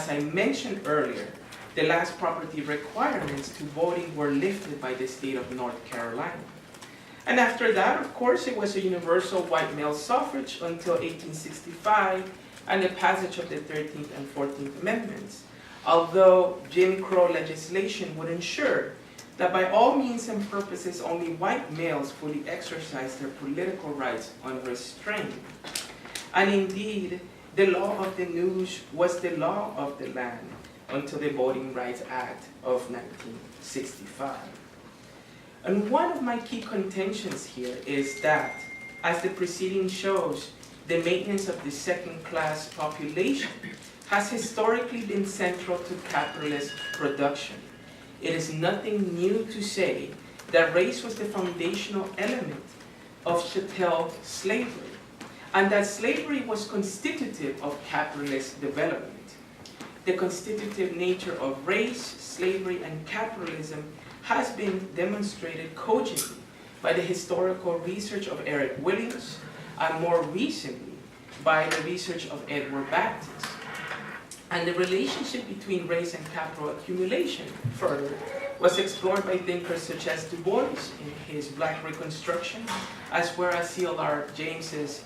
I mentioned earlier, the last property requirements to voting were lifted by the state of North Carolina. And after that, of course, it was a universal white male suffrage until 1865 and the passage of the 13th and 14th Amendments, although Jim Crow legislation would ensure that by all means and purposes only white males fully exercise their political rights unrestrained. And indeed, the law of the news was the law of the land until the Voting Rights Act of 1965. And one of my key contentions here is that, as the preceding shows, the maintenance of the second-class population has historically been central to capitalist production. It is nothing new to say that race was the foundational element of chattel slavery, and that slavery was constitutive of capitalist development. The constitutive nature of race, slavery, and capitalism has been demonstrated cogently by the historical research of Eric Williams, and more recently by the research of Edward Baptist. And the relationship between race and capital accumulation, further, was explored by thinkers such as Du Bois in his Black Reconstruction, as well as C.L.R. James's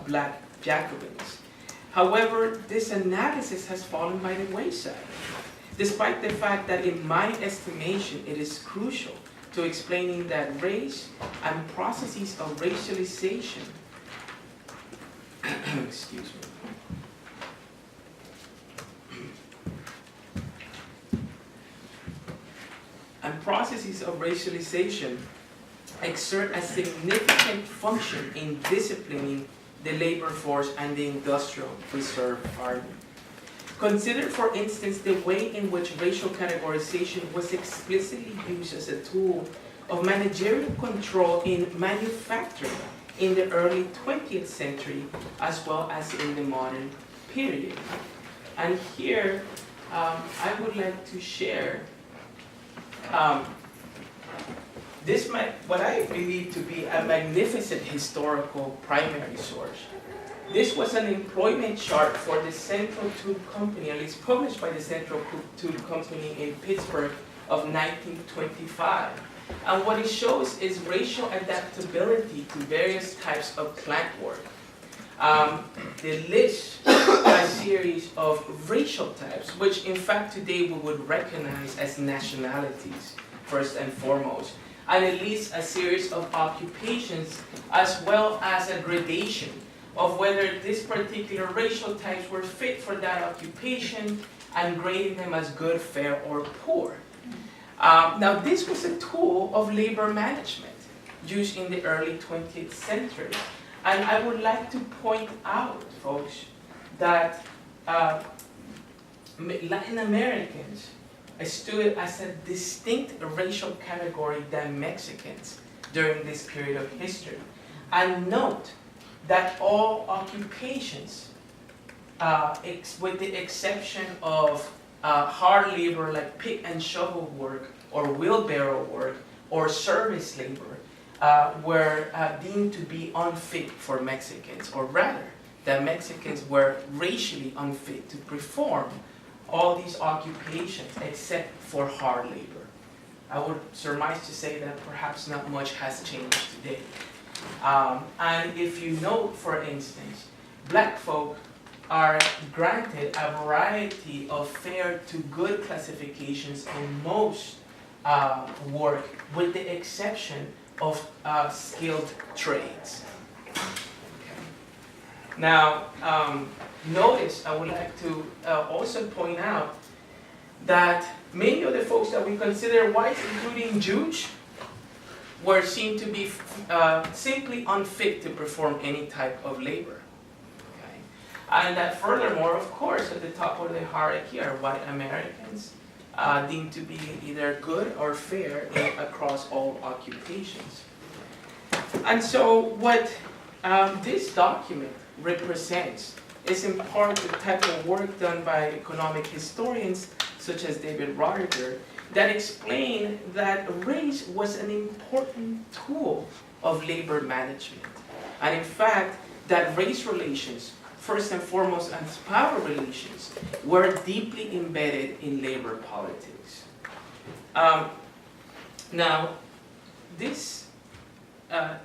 Black Jacobins. However, this analysis has fallen by the wayside, despite the fact that in my estimation it is crucial to explaining that race and processes of racialization excuse me. And processes of racialization exert a significant function in disciplining the labor force and the industrial reserve army. Consider, for instance, the way in which racial categorization was explicitly used as a tool of managerial control in manufacturing in the early 20th century, as well as in the modern period. And here, I would like to share what I believe to be a magnificent historical primary source. This was an employment chart for the Central Tube Company, at least published by the Central Tube Company in Pittsburgh of 1925. And what it shows is racial adaptability to various types of plant work. The list a series of racial types, which in fact today we would recognize as nationalities, first and foremost, and it lists a series of occupations as well as a gradation of whether these particular racial types were fit for that occupation and grading them as good, fair, or poor. Now this was a tool of labor management used in the early 20th century. And I would like to point out, folks, that Latin Americans stood as a distinct racial category than Mexicans during this period of history. And note that all occupations, with the exception of hard labor like pick and shovel work or wheelbarrow work or service labor, were deemed to be unfit for Mexicans, or rather, that Mexicans were racially unfit to perform all these occupations except for hard labor. I would surmise to say that perhaps not much has changed today. And if you note, for instance, black folk are granted a variety of fair to good classifications in most work, with the exception of skilled trades. Okay. Now, notice, I would like to also point out that many of the folks that we consider white, including Jews, were seen to be simply unfit to perform any type of labor. Okay. And that furthermore, of course, at the top of the hierarchy are white Americans, deemed to be either good or fair across all occupations. And so what this document represents is in part the type of work done by economic historians such as David Roddiger that explain that race was an important tool of labor management. And in fact, that race relations, first and foremost as power relations, were deeply embedded in labor politics. Now, this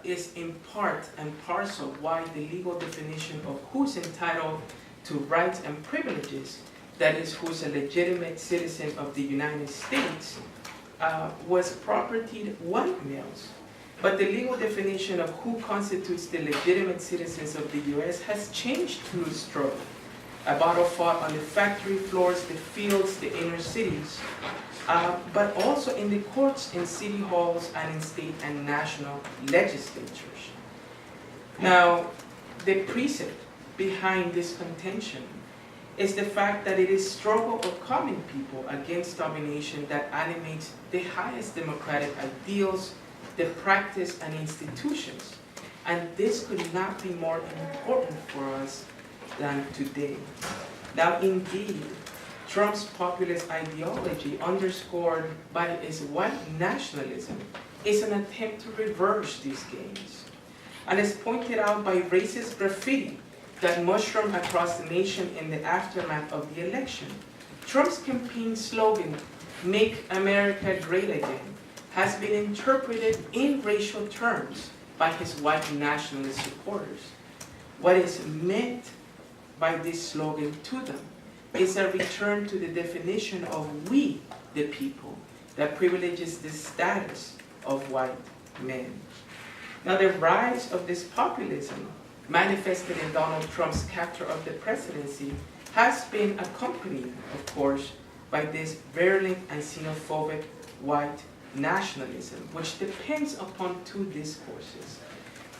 is in part and parcel why the legal definition of who's entitled to rights and privileges, that is, who's a legitimate citizen of the United States, was propertied white males. But the legal definition of who constitutes the legitimate citizens of the US has changed through the struggle. A battle fought on the factory floors, the fields, the inner cities, but also in the courts, in city halls, and in state and national legislatures. Now, the precept behind this contention is the fact that it is struggle of common people against domination that animates the highest democratic ideals, the practice and institutions. And this could not be more important for us than today. Now, indeed, Trump's populist ideology, underscored by his white nationalism, is an attempt to reverse these gains. And as pointed out by racist graffiti that mushroomed across the nation in the aftermath of the election, Trump's campaign slogan, "Make America Great Again," has been interpreted in racial terms by his white nationalist supporters. What is meant by this slogan to them is a return to the definition of we, the people, that privileges the status of white men. Now, the rise of this populism, manifested in Donald Trump's capture of the presidency, has been accompanied, of course, by this virulent and xenophobic white nationalism, which depends upon two discourses: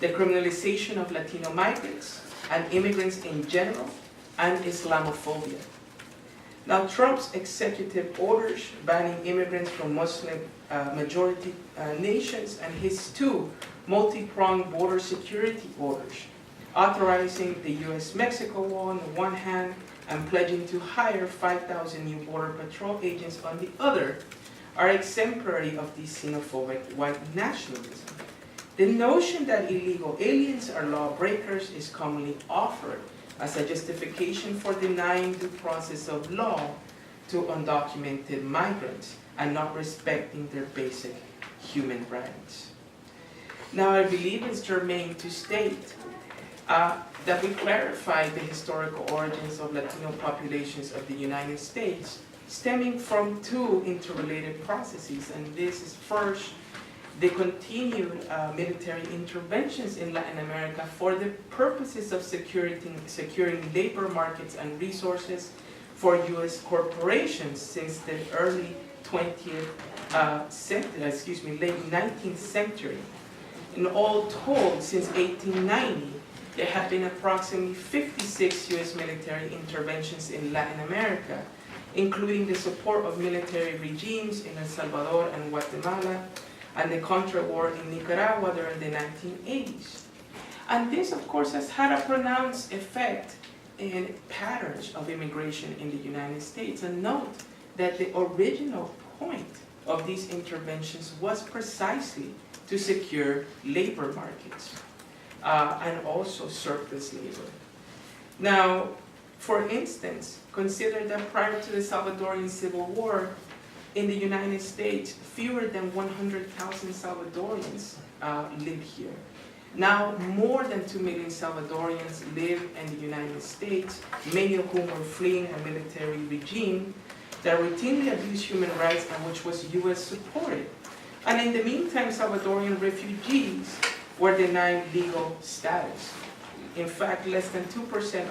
the criminalization of Latino migrants and immigrants in general, and Islamophobia. Now, Trump's executive orders banning immigrants from Muslim majority nations and his two multi-pronged border security orders, authorizing the US-Mexico wall on the one hand and pledging to hire 5,000 new border patrol agents on the other, are exemplary of this xenophobic white nationalism. The notion that illegal aliens are lawbreakers is commonly offered as a justification for denying due process of law to undocumented migrants and not respecting their basic human rights. Now, I believe it's germane to state that we clarify the historical origins of Latino populations of the United States, stemming from two interrelated processes. And this is first, the continued military interventions in Latin America for the purposes of securing labor markets and resources for US corporations since the early 20th late 19th century. In all told, since 1890, there have been approximately 56 US military interventions in Latin America, including the support of military regimes in El Salvador and Guatemala, and the Contra War in Nicaragua during the 1980s. And this, of course, has had a pronounced effect in patterns of immigration in the United States. And note that the original point of these interventions was precisely to secure labor markets and also surplus labor. Now, for instance, consider that prior to the Salvadorian Civil War, in the United States, fewer than 100,000 Salvadorians live here. Now, more than 2 million Salvadorians live in the United States, many of whom were fleeing a military regime that routinely abused human rights and which was US supported. And in the meantime, Salvadorian refugees were denied legal status. In fact, less than 2%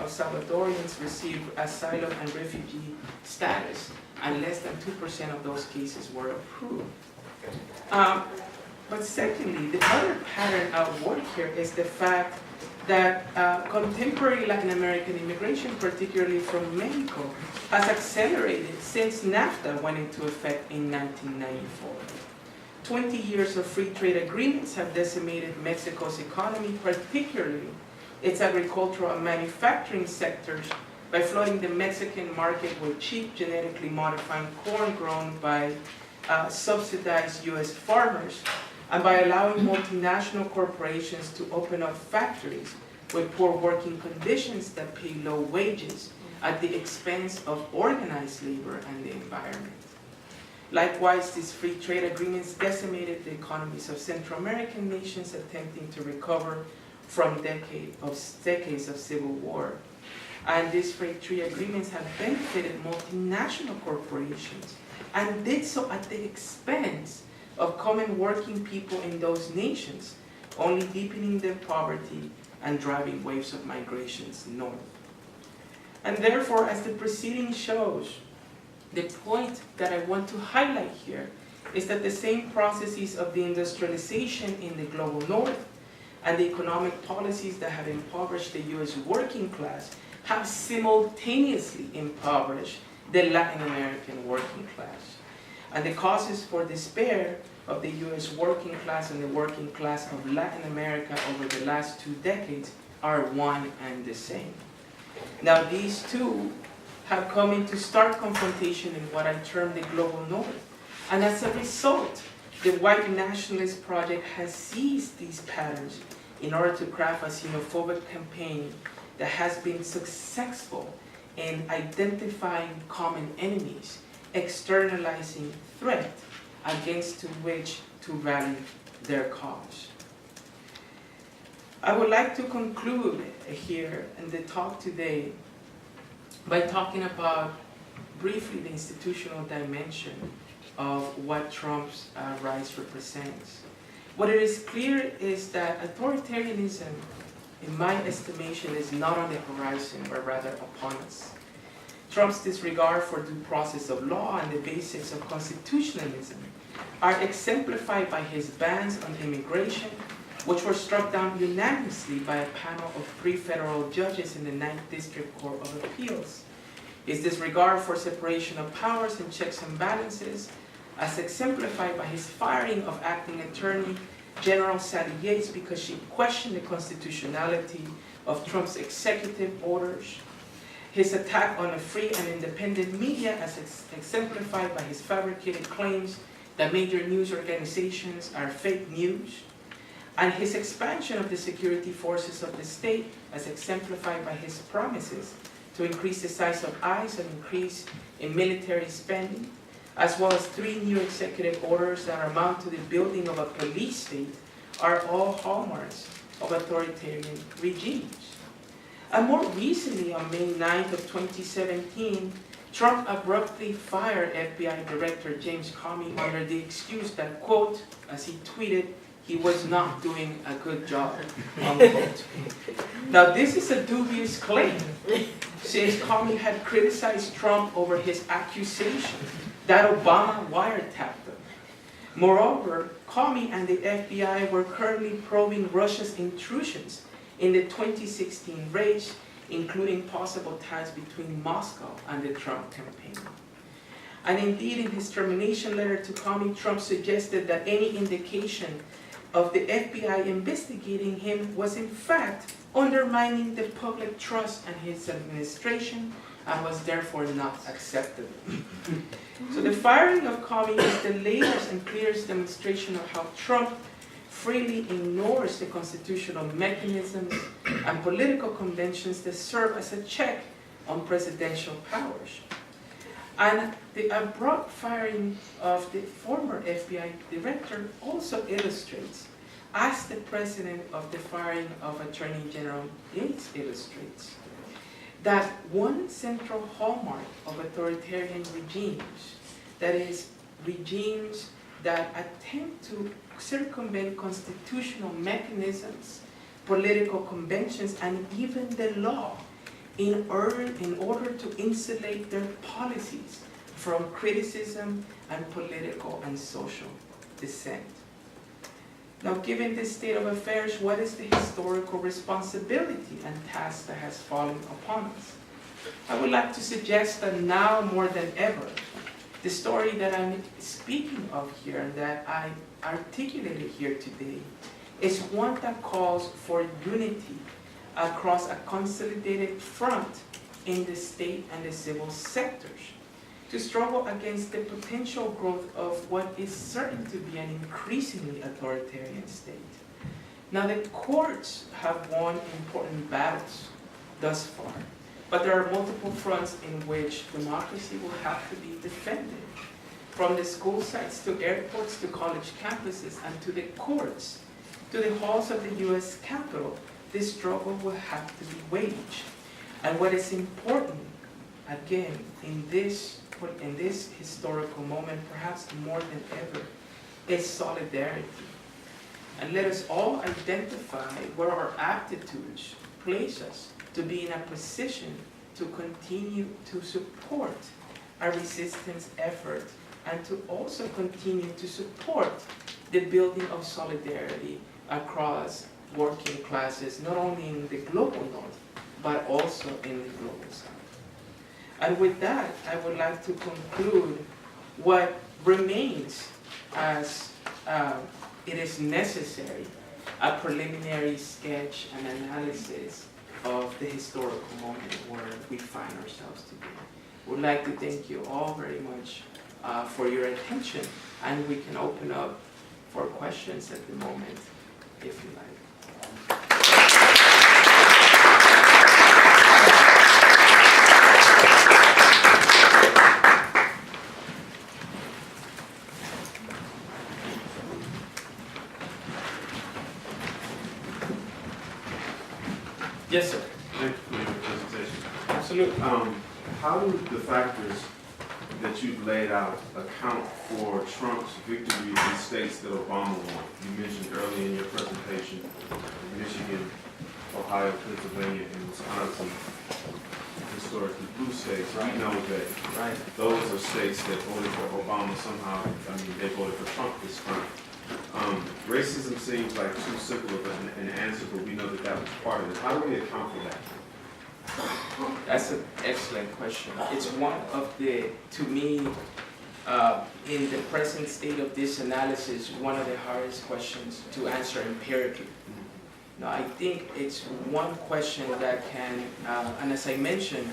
of Salvadorians received asylum and refugee status, and less than 2% of those cases were approved. But secondly, the other pattern at work here is the fact that contemporary Latin American immigration, particularly from Mexico, has accelerated since NAFTA went into effect in 1994. 20 years of free trade agreements have decimated Mexico's economy, particularly its agricultural and manufacturing sectors, by flooding the Mexican market with cheap genetically modified corn grown by subsidized US farmers, and by allowing multinational corporations to open up factories with poor working conditions that pay low wages at the expense of organized labor and the environment. Likewise, these free trade agreements decimated the economies of Central American nations attempting to recover from decades of civil war. And these free trade agreements have benefited multinational corporations and did so at the expense of common working people in those nations, only deepening their poverty and driving waves of migrations north. And therefore, as the proceeding shows, the point that I want to highlight here is that the same processes of de-industrialization in the global north and the economic policies that have impoverished the US working class have simultaneously impoverished the Latin American working class. And the causes for despair of the US working class and the working class of Latin America over the last 2 decades are one and the same. Now, these two have come into stark confrontation in what I term the global north. And as a result, the white nationalist project has seized these patterns in order to craft a xenophobic campaign that has been successful in identifying common enemies, externalizing threat against which to rally their cause. I would like to conclude here in the talk today by talking about briefly the institutional dimension of what Trump's rise represents. What it is clear is that authoritarianism, in my estimation, is not on the horizon, but rather upon us. Trump's disregard for due process of law and the basics of constitutionalism are exemplified by his bans on immigration, which were struck down unanimously by a panel of 3 federal judges in the 9th District Court of Appeals. His disregard for separation of powers and checks and balances, as exemplified by his firing of acting Attorney General Sally Yates because she questioned the constitutionality of Trump's executive orders. His attack on a free and independent media, as exemplified by his fabricated claims that major news organizations are fake news. And his expansion of the security forces of the state, as exemplified by his promises to increase the size of ICE and increase in military spending, as well as 3 new executive orders that amount to the building of a police state, are all hallmarks of authoritarian regimes. And more recently, on May 9th of 2017, Trump abruptly fired FBI Director James Comey under the excuse that, quote, as he tweeted, he was not doing a good job, unquote. Now, this is a dubious claim, since Comey had criticized Trump over his accusation that Obama wiretapped him. Moreover, Comey and the FBI were currently probing Russia's intrusions in the 2016 race, including possible ties between Moscow and the Trump campaign. And indeed, in his termination letter to Comey, Trump suggested that any indication of the FBI investigating him was in fact undermining the public trust in his administration and was therefore not acceptable. So the firing of Comey is the latest and clearest demonstration of how Trump freely ignores the constitutional mechanisms and political conventions that serve as a check on presidential powers. And the abrupt firing of the former FBI director also illustrates, as the precedent of the firing of Attorney General Gates illustrates, that one central hallmark of authoritarian regimes, that is, regimes that attempt to circumvent constitutional mechanisms, political conventions, and even the law in order to insulate their policies from criticism and political and social dissent. Now, given this state of affairs, what is the historical responsibility and task that has fallen upon us? I would like to suggest that now more than ever, the story that I'm speaking of here and that I articulated here today is one that calls for unity across a consolidated front in the state and the civil sectors to struggle against the potential growth of what is certain to be an increasingly authoritarian state. Now, the courts have won important battles thus far, but there are multiple fronts in which democracy will have to be defended. From the school sites to airports to college campuses and to the courts, to the halls of the US Capitol, this struggle will have to be waged. And what is important, again, in this historical moment, perhaps more than ever, is solidarity. And let us all identify where our aptitudes place us to be in a position to continue to support our resistance effort and to also continue to support the building of solidarity across working classes, not only in the global north, but also in the global south. And with that, I would like to conclude what remains as it is necessary, a preliminary sketch and analysis of the historical moment where we find ourselves today. Would like to thank you all very much for your attention, and we can open up for questions at the moment, if you like. Yes, sir. Thank you for your presentation. Absolutely. How do the factors that you've laid out account for Trump's victory in states that Obama won? You mentioned earlier in your presentation Michigan, Ohio, Pennsylvania, and Wisconsin, historically blue states. Right. We know that those are states that voted for Obama somehow. I mean, they voted for Trump this time. Racism seems like too simple of an answer, but we know that that was part of it. How do we account for that? That's an excellent question. It's one of the, to me, in the present state of this analysis, one of the hardest questions to answer empirically. Now, I think it's one question that can, and as I mentioned,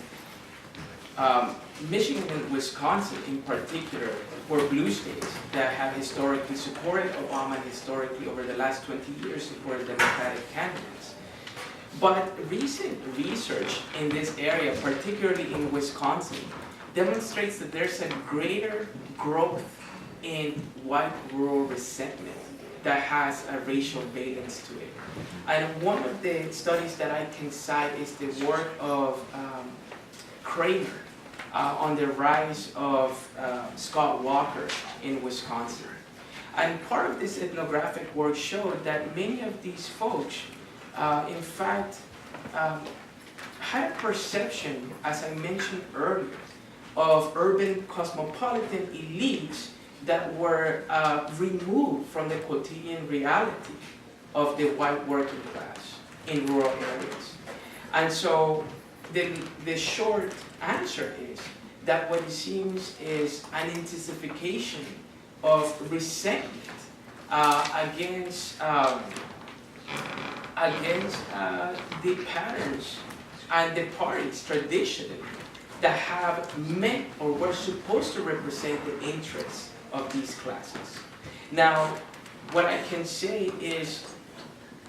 Michigan and Wisconsin in particular were blue states that have historically supported Obama, historically over the last 20 years supported Democratic candidates. But recent research in this area, particularly in Wisconsin, demonstrates that there's a greater growth in white rural resentment that has a racial valence to it. And one of the studies that I can cite is the work of Kramer on the rise of Scott Walker in Wisconsin. And part of this ethnographic work showed that many of these folks, in fact, had a perception, as I mentioned earlier, of urban cosmopolitan elites that were removed from the quotidian reality of the white working class in rural areas. And so the short answer is that what it seems is an intensification of resentment against the patterns and the parties traditionally that have meant or were supposed to represent the interests of these classes. Now, what I can say is,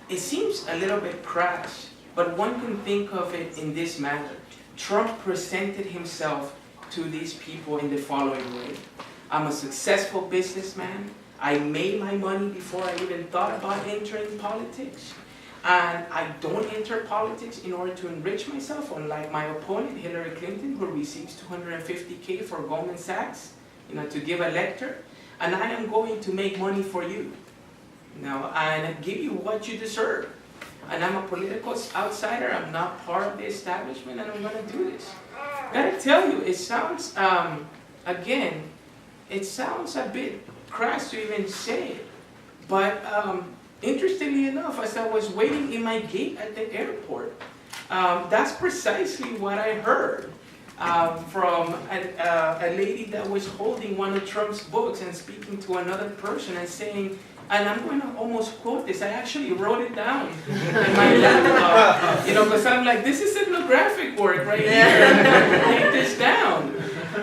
it seems a little bit crass, but one can think of it in this manner. Trump presented himself to these people in the following way. I'm a successful businessman. I made my money before I even thought about entering politics. And I don't enter politics in order to enrich myself, unlike my opponent, Hillary Clinton, who receives $250K for Goldman Sachs, to give a lecture. And I am going to make money for you, and give you what you deserve. And I'm a political outsider. I'm not part of the establishment, and I'm going to do this. Gotta tell you, it sounds, again, it sounds a bit crass to even say it, but interestingly enough, as I was waiting in my gate at the airport, that's precisely what I heard from a lady that was holding one of Trump's books and speaking to another person and saying, and I'm going to almost quote this, I actually wrote it down in my laptop, because I'm like, this is ethnographic work right here, take this down.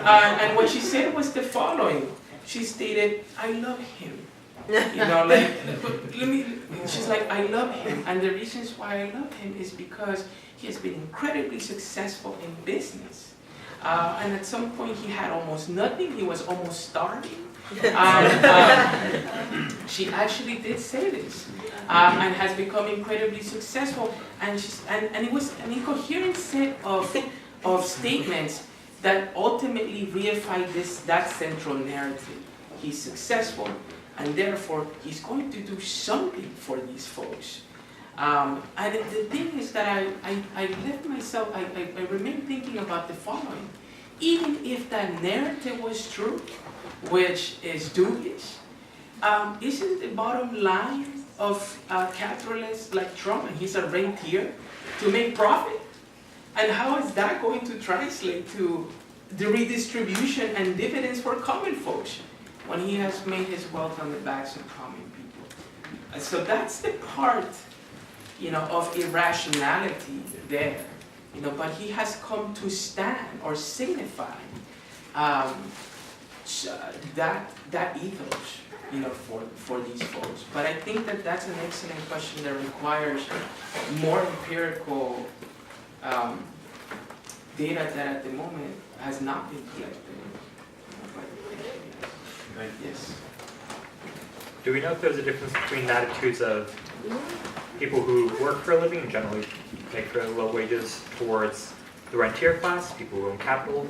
And what she said was the following. She stated, I love him. She's like, I love him. And the reasons why I love him is because he has been incredibly successful in business. And at some point he had almost nothing. He was almost starving. She actually did say this, and has become incredibly successful. And it was an incoherent set of statements that ultimately reified that central narrative. He's successful, and therefore he's going to do something for these folks. And the thing is that I remain thinking about the following. Even if that narrative was true, which is dubious, isn't the bottom line of capitalists like Trump, and he's a rentier, to make profit? And how is that going to translate to the redistribution and dividends for common folks when he has made his wealth on the backs of common people? And so that's the part, of irrationality there. But he has come to stand or signify that ethos, for these folks. But I think that that's an excellent question that requires more empirical data that at the moment has not been collected. Yes. Do we know if there's a difference between the attitudes of people who work for a living and generally make fairly low wages towards the rentier class, people who own capital,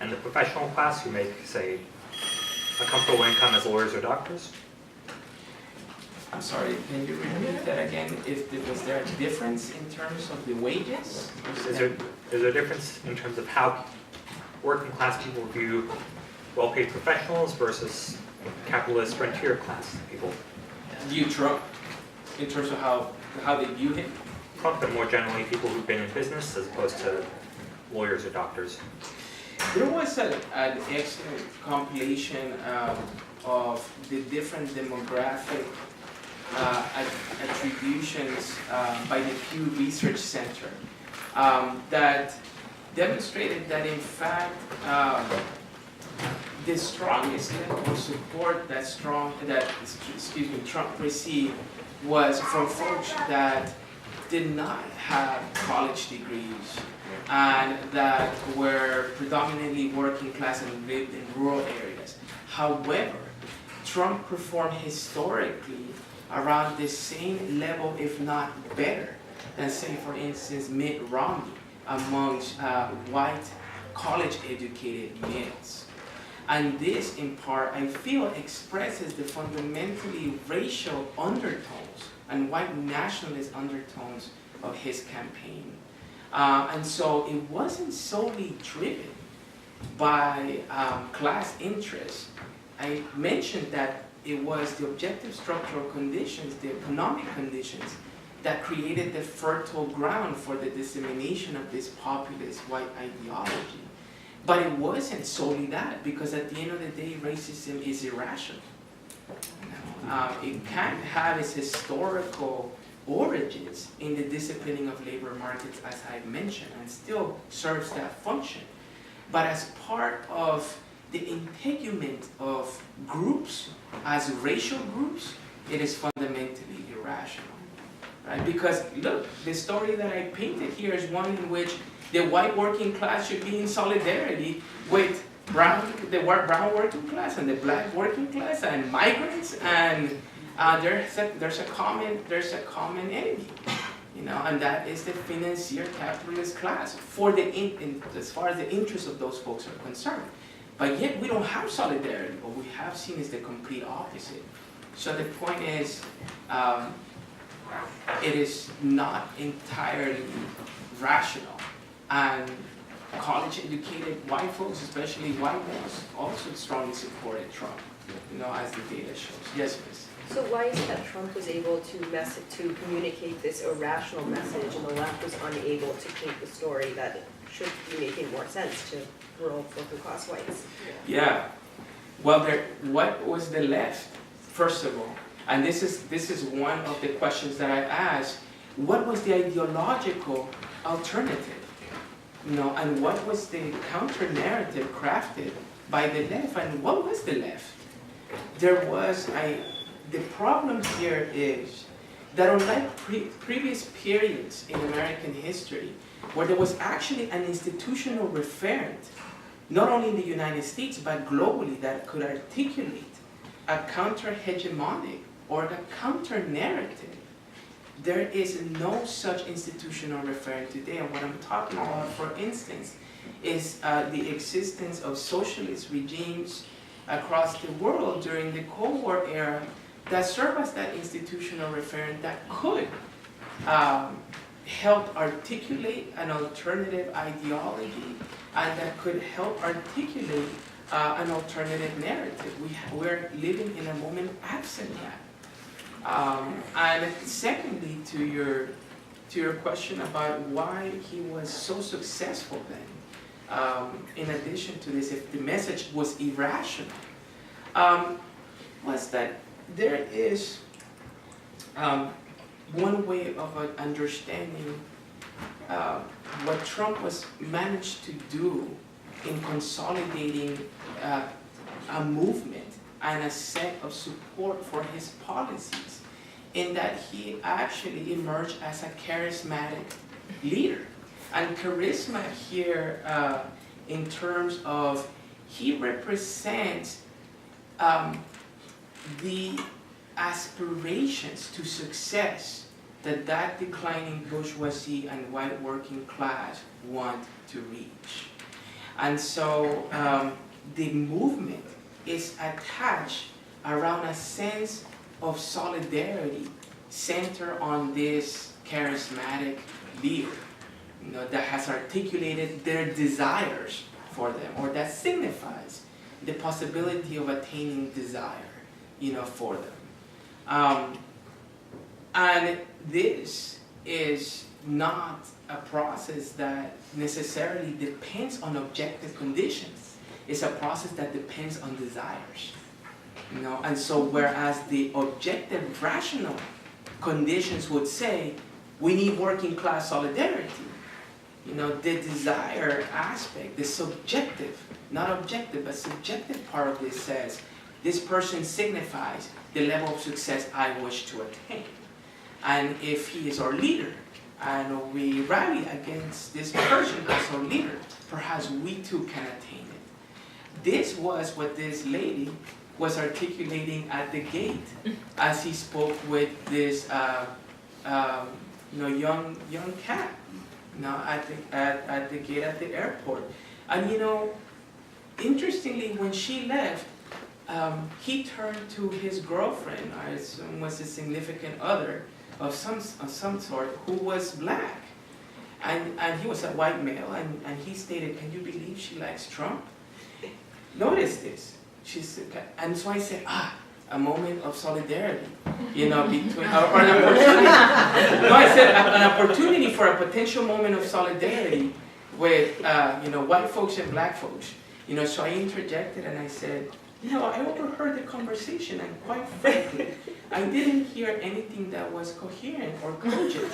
and the professional class who make, say, a comfortable income as lawyers or doctors? I'm sorry, can you repeat that again? Was there a difference in terms of the wages? Is there a difference in terms of how working class people view well-paid professionals versus capitalist rentier class people? View Trump in terms of how they view him? Trump, but more generally people who've been in business as opposed to lawyers or doctors. There was an excellent compilation of the different demographic attributions by the Pew Research Center that demonstrated that in fact the strongest level of support Trump received was from folks that did not have college degrees and that were predominantly working class and lived in rural areas. However, Trump performed historically around the same level, if not better, than, say, for instance, Mitt Romney amongst white college-educated males. And this, in part, I feel expresses the fundamentally racial undertones and white nationalist undertones of his campaign. And so it wasn't solely driven by class interests. I mentioned that it was the objective structural conditions, the economic conditions, that created the fertile ground for the dissemination of this populist white ideology. But it wasn't solely that, because at the end of the day, racism is irrational. it can have its historical origins in the disciplining of labor markets, as I mentioned, and still serves that function. But as part of the integument of groups as racial groups, it is fundamentally irrational, right? Because look, the story that I painted here is one in which the white working class should be in solidarity with the brown working class and the black working class and migrants, and there's a common enemy, you know, and that is the financier capitalist class for as far as the interests of those folks are concerned. But yet we don't have solidarity. What we have seen is the complete opposite. So the point is, it is not entirely rational. And college-educated white folks, especially white males, also strongly supported Trump, you know, as the data shows. Yes, Miss. So why is it that Trump was able to communicate this irrational message and the left was unable to paint the story that should be making more sense to rural working class whites? Yeah. Well, what was the left, first of all? And this is one of the questions that I asked. What was the ideological alternative? You know, and what was the counter-narrative crafted by the left? And what was the left? The problem here is that unlike previous periods in American history, where there was actually an institutional referent, not only in the United States, but globally, that could articulate a counter-hegemonic or a counter-narrative, there is no such institutional referent today. And what I'm talking about, for instance, is the existence of socialist regimes across the world during the Cold War era that serve as that institutional referent that could help articulate an alternative ideology and that could help articulate an alternative narrative. We're living in a moment absent that. And secondly, to your question about why he was so successful then, in addition to this, if the message was irrational, was that there is one way of understanding what Trump managed to do in consolidating a movement and a set of support for his policies, in that he actually emerged as a charismatic leader. And charisma here, in terms of, he represents the aspirations to success that declining bourgeoisie and white working class want to reach. And so the movement is attached around a sense of solidarity centered on this charismatic leader, you know, that has articulated their desires for them, or that signifies the possibility of attaining desire, you know, for them. And this is not a process that necessarily depends on objective conditions. It's a process that depends on desires. You know, and so whereas the objective rational conditions would say we need working class solidarity, you know, the desire aspect, the subjective, not objective, but subjective part of this says this person signifies the level of success I wish to attain. And if he is our leader, and we rally against this person as our leader, perhaps we too can attain it. This was what this lady was articulating at the gate as he spoke with this you know, young cat, you know, at the gate at the airport. And you know, interestingly, when she left, he turned to his girlfriend, I assume was a significant other of some sort, who was black. And he was a white male, and he stated, "Can you believe she likes Trump?" Notice this. She said, and so I said, a moment of solidarity, you know, between, or an opportunity. No, I said an opportunity for a potential moment of solidarity with, you know, white folks and black folks. You know, so I interjected and I said, I overheard the conversation, and quite frankly, I didn't hear anything that was coherent or cogent.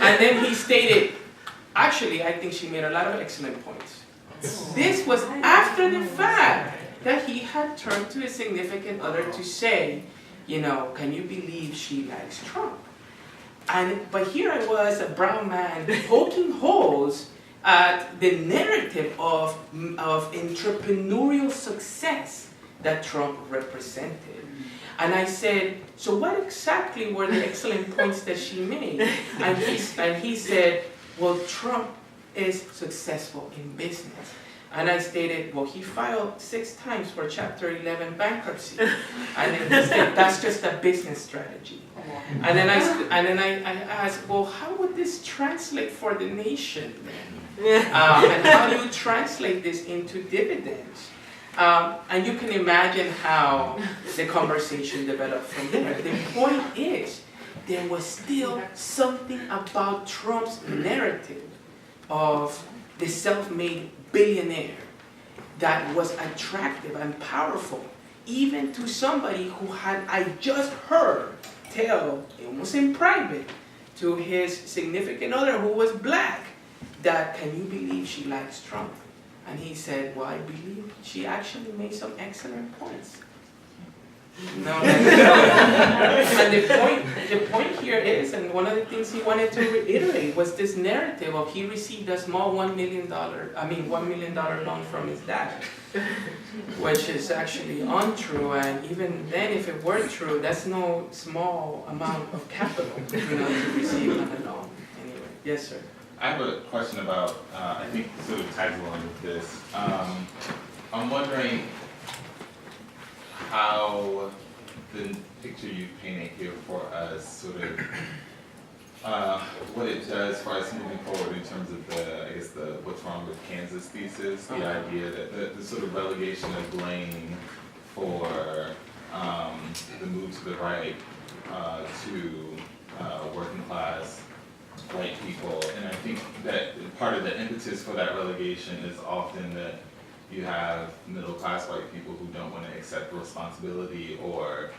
And then he stated, actually, I think she made a lot of excellent points. This was after the fact that he had turned to a significant other to say, can you believe she likes Trump? But here I was, a brown man, poking holes at the narrative of entrepreneurial success that Trump represented. And I said, so what exactly were the excellent points that she made? And he said, well, Trump is successful in business. And I stated, well, he filed 6 times for Chapter 11 bankruptcy. And then he said, that's just a business strategy. And then I asked, well, how would this translate for the nation then? And how do you translate this into dividends? And you can imagine how the conversation developed from there. The point is, there was still something about Trump's narrative of the self-made billionaire that was attractive and powerful, even to somebody who I just heard tell, almost in private, to his significant other who was black, that, can you believe she likes Trump? And he said, well, I believe she actually made some excellent points. No, and the point here is, and one of the things he wanted to reiterate was this narrative of he received a small $1 million loan from his dad, which is actually untrue. And even then, if it were true, that's no small amount of capital, to receive on a loan. Anyway, yes, sir. I have a question about, I think sort of tags along with this. I'm wondering how the picture you painted here for us sort of what it does for us moving forward in terms of the what's wrong with Kansas thesis, the idea that the sort of relegation of blame for the move to the right to working class white people. And I think that part of the impetus for that relegation is often that you have middle-class white people who don't want to accept responsibility or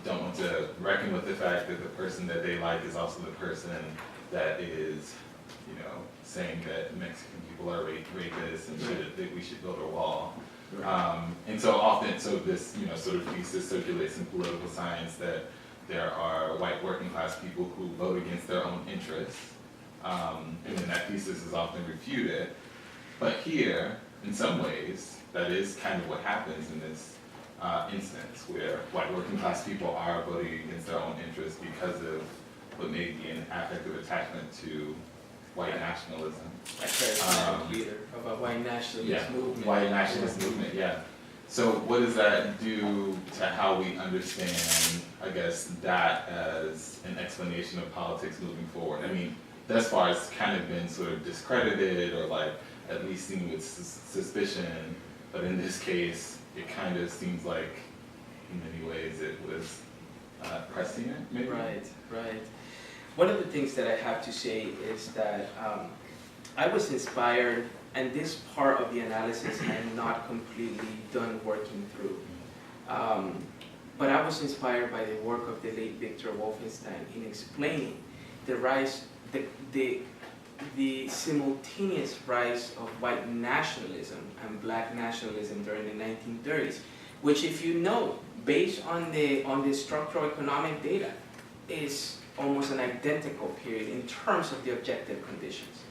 don't want to reckon with the fact that the person that they like is also the person that is, saying that Mexican people are rapists and that we should build a wall. And so often, this, sort of thesis circulates in political science that there are white working-class people who vote against their own interests, and then that thesis is often refuted. But here, in some ways, that is kind of what happens in this instance, where white working class people are voting against their own interests because of what may be an affective attachment to white nationalism. I heard leader of a white nationalist movement. White nationalist movement, yeah. So what does that do to how we understand, I guess, that as an explanation of politics moving forward? I mean, thus far it's kind of been sort of discredited or at least seen with suspicion, but in this case, it kind of seems like, in many ways, it was prescient, maybe? Right. One of the things that I have to say is that I was inspired, and this part of the analysis I am not completely done working through, but I was inspired by the work of the late Victor Wolfenstein in explaining the rise, the simultaneous rise of white nationalism and black nationalism during the 1930s, which, if you note, based on the structural economic data, is almost an identical period in terms of the objective conditions.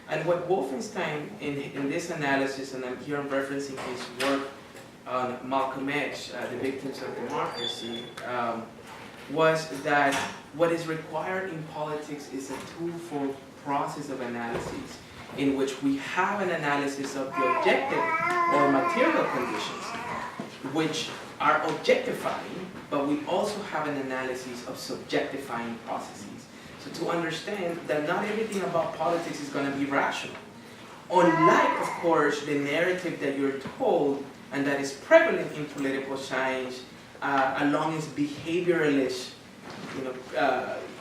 And what Wolfenstein, in this analysis, and I'm here referencing his work on Malcolm X, the Victims of Democracy, was that what is required in politics is a twofold process of analysis in which we have an analysis of the objective or material conditions, which are objectifying, but we also have an analysis of subjectifying processes. So to understand that not everything about politics is going to be rational. Unlike, of course, the narrative that you're told and that is prevalent in political science along its behavioralist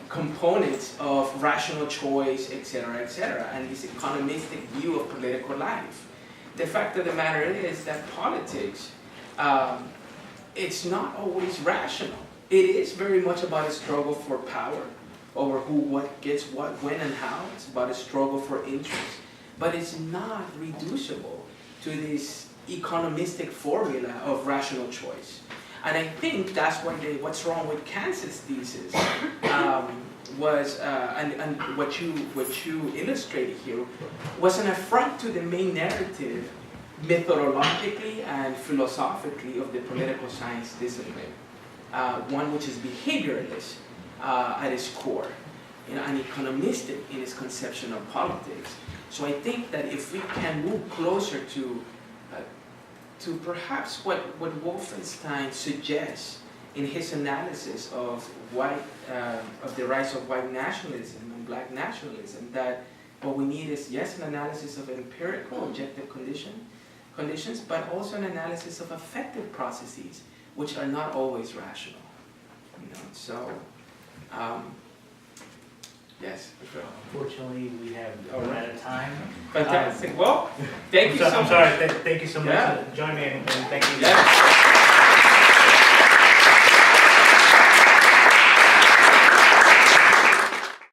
components of rational choice, etc., and this economistic view of political life. the fact of the matter is that politics, it's not always rational. It is very much about a struggle for power over who, what gets what, when, and how. It's about a struggle for interest. But it's not reducible to this economistic formula of rational choice. And I think that's why what's wrong with Kansas' thesis was, and what you illustrated here, was an affront to the main narrative methodologically and philosophically of the political science discipline. One which is behavioralist at its core, and economistic in its conception of politics. So I think that if we can move closer to perhaps what Wolfenstein suggests in his analysis of the rise of white nationalism and black nationalism, that what we need is, yes, an analysis of empirical objective conditions, but also an analysis of affective processes, which are not always rational. So, yes. Unfortunately, we have run out of time. Fantastic. Well, thank you so much. I'm sorry. Thank you so much Yeah. for joining me, and thank you. Yes.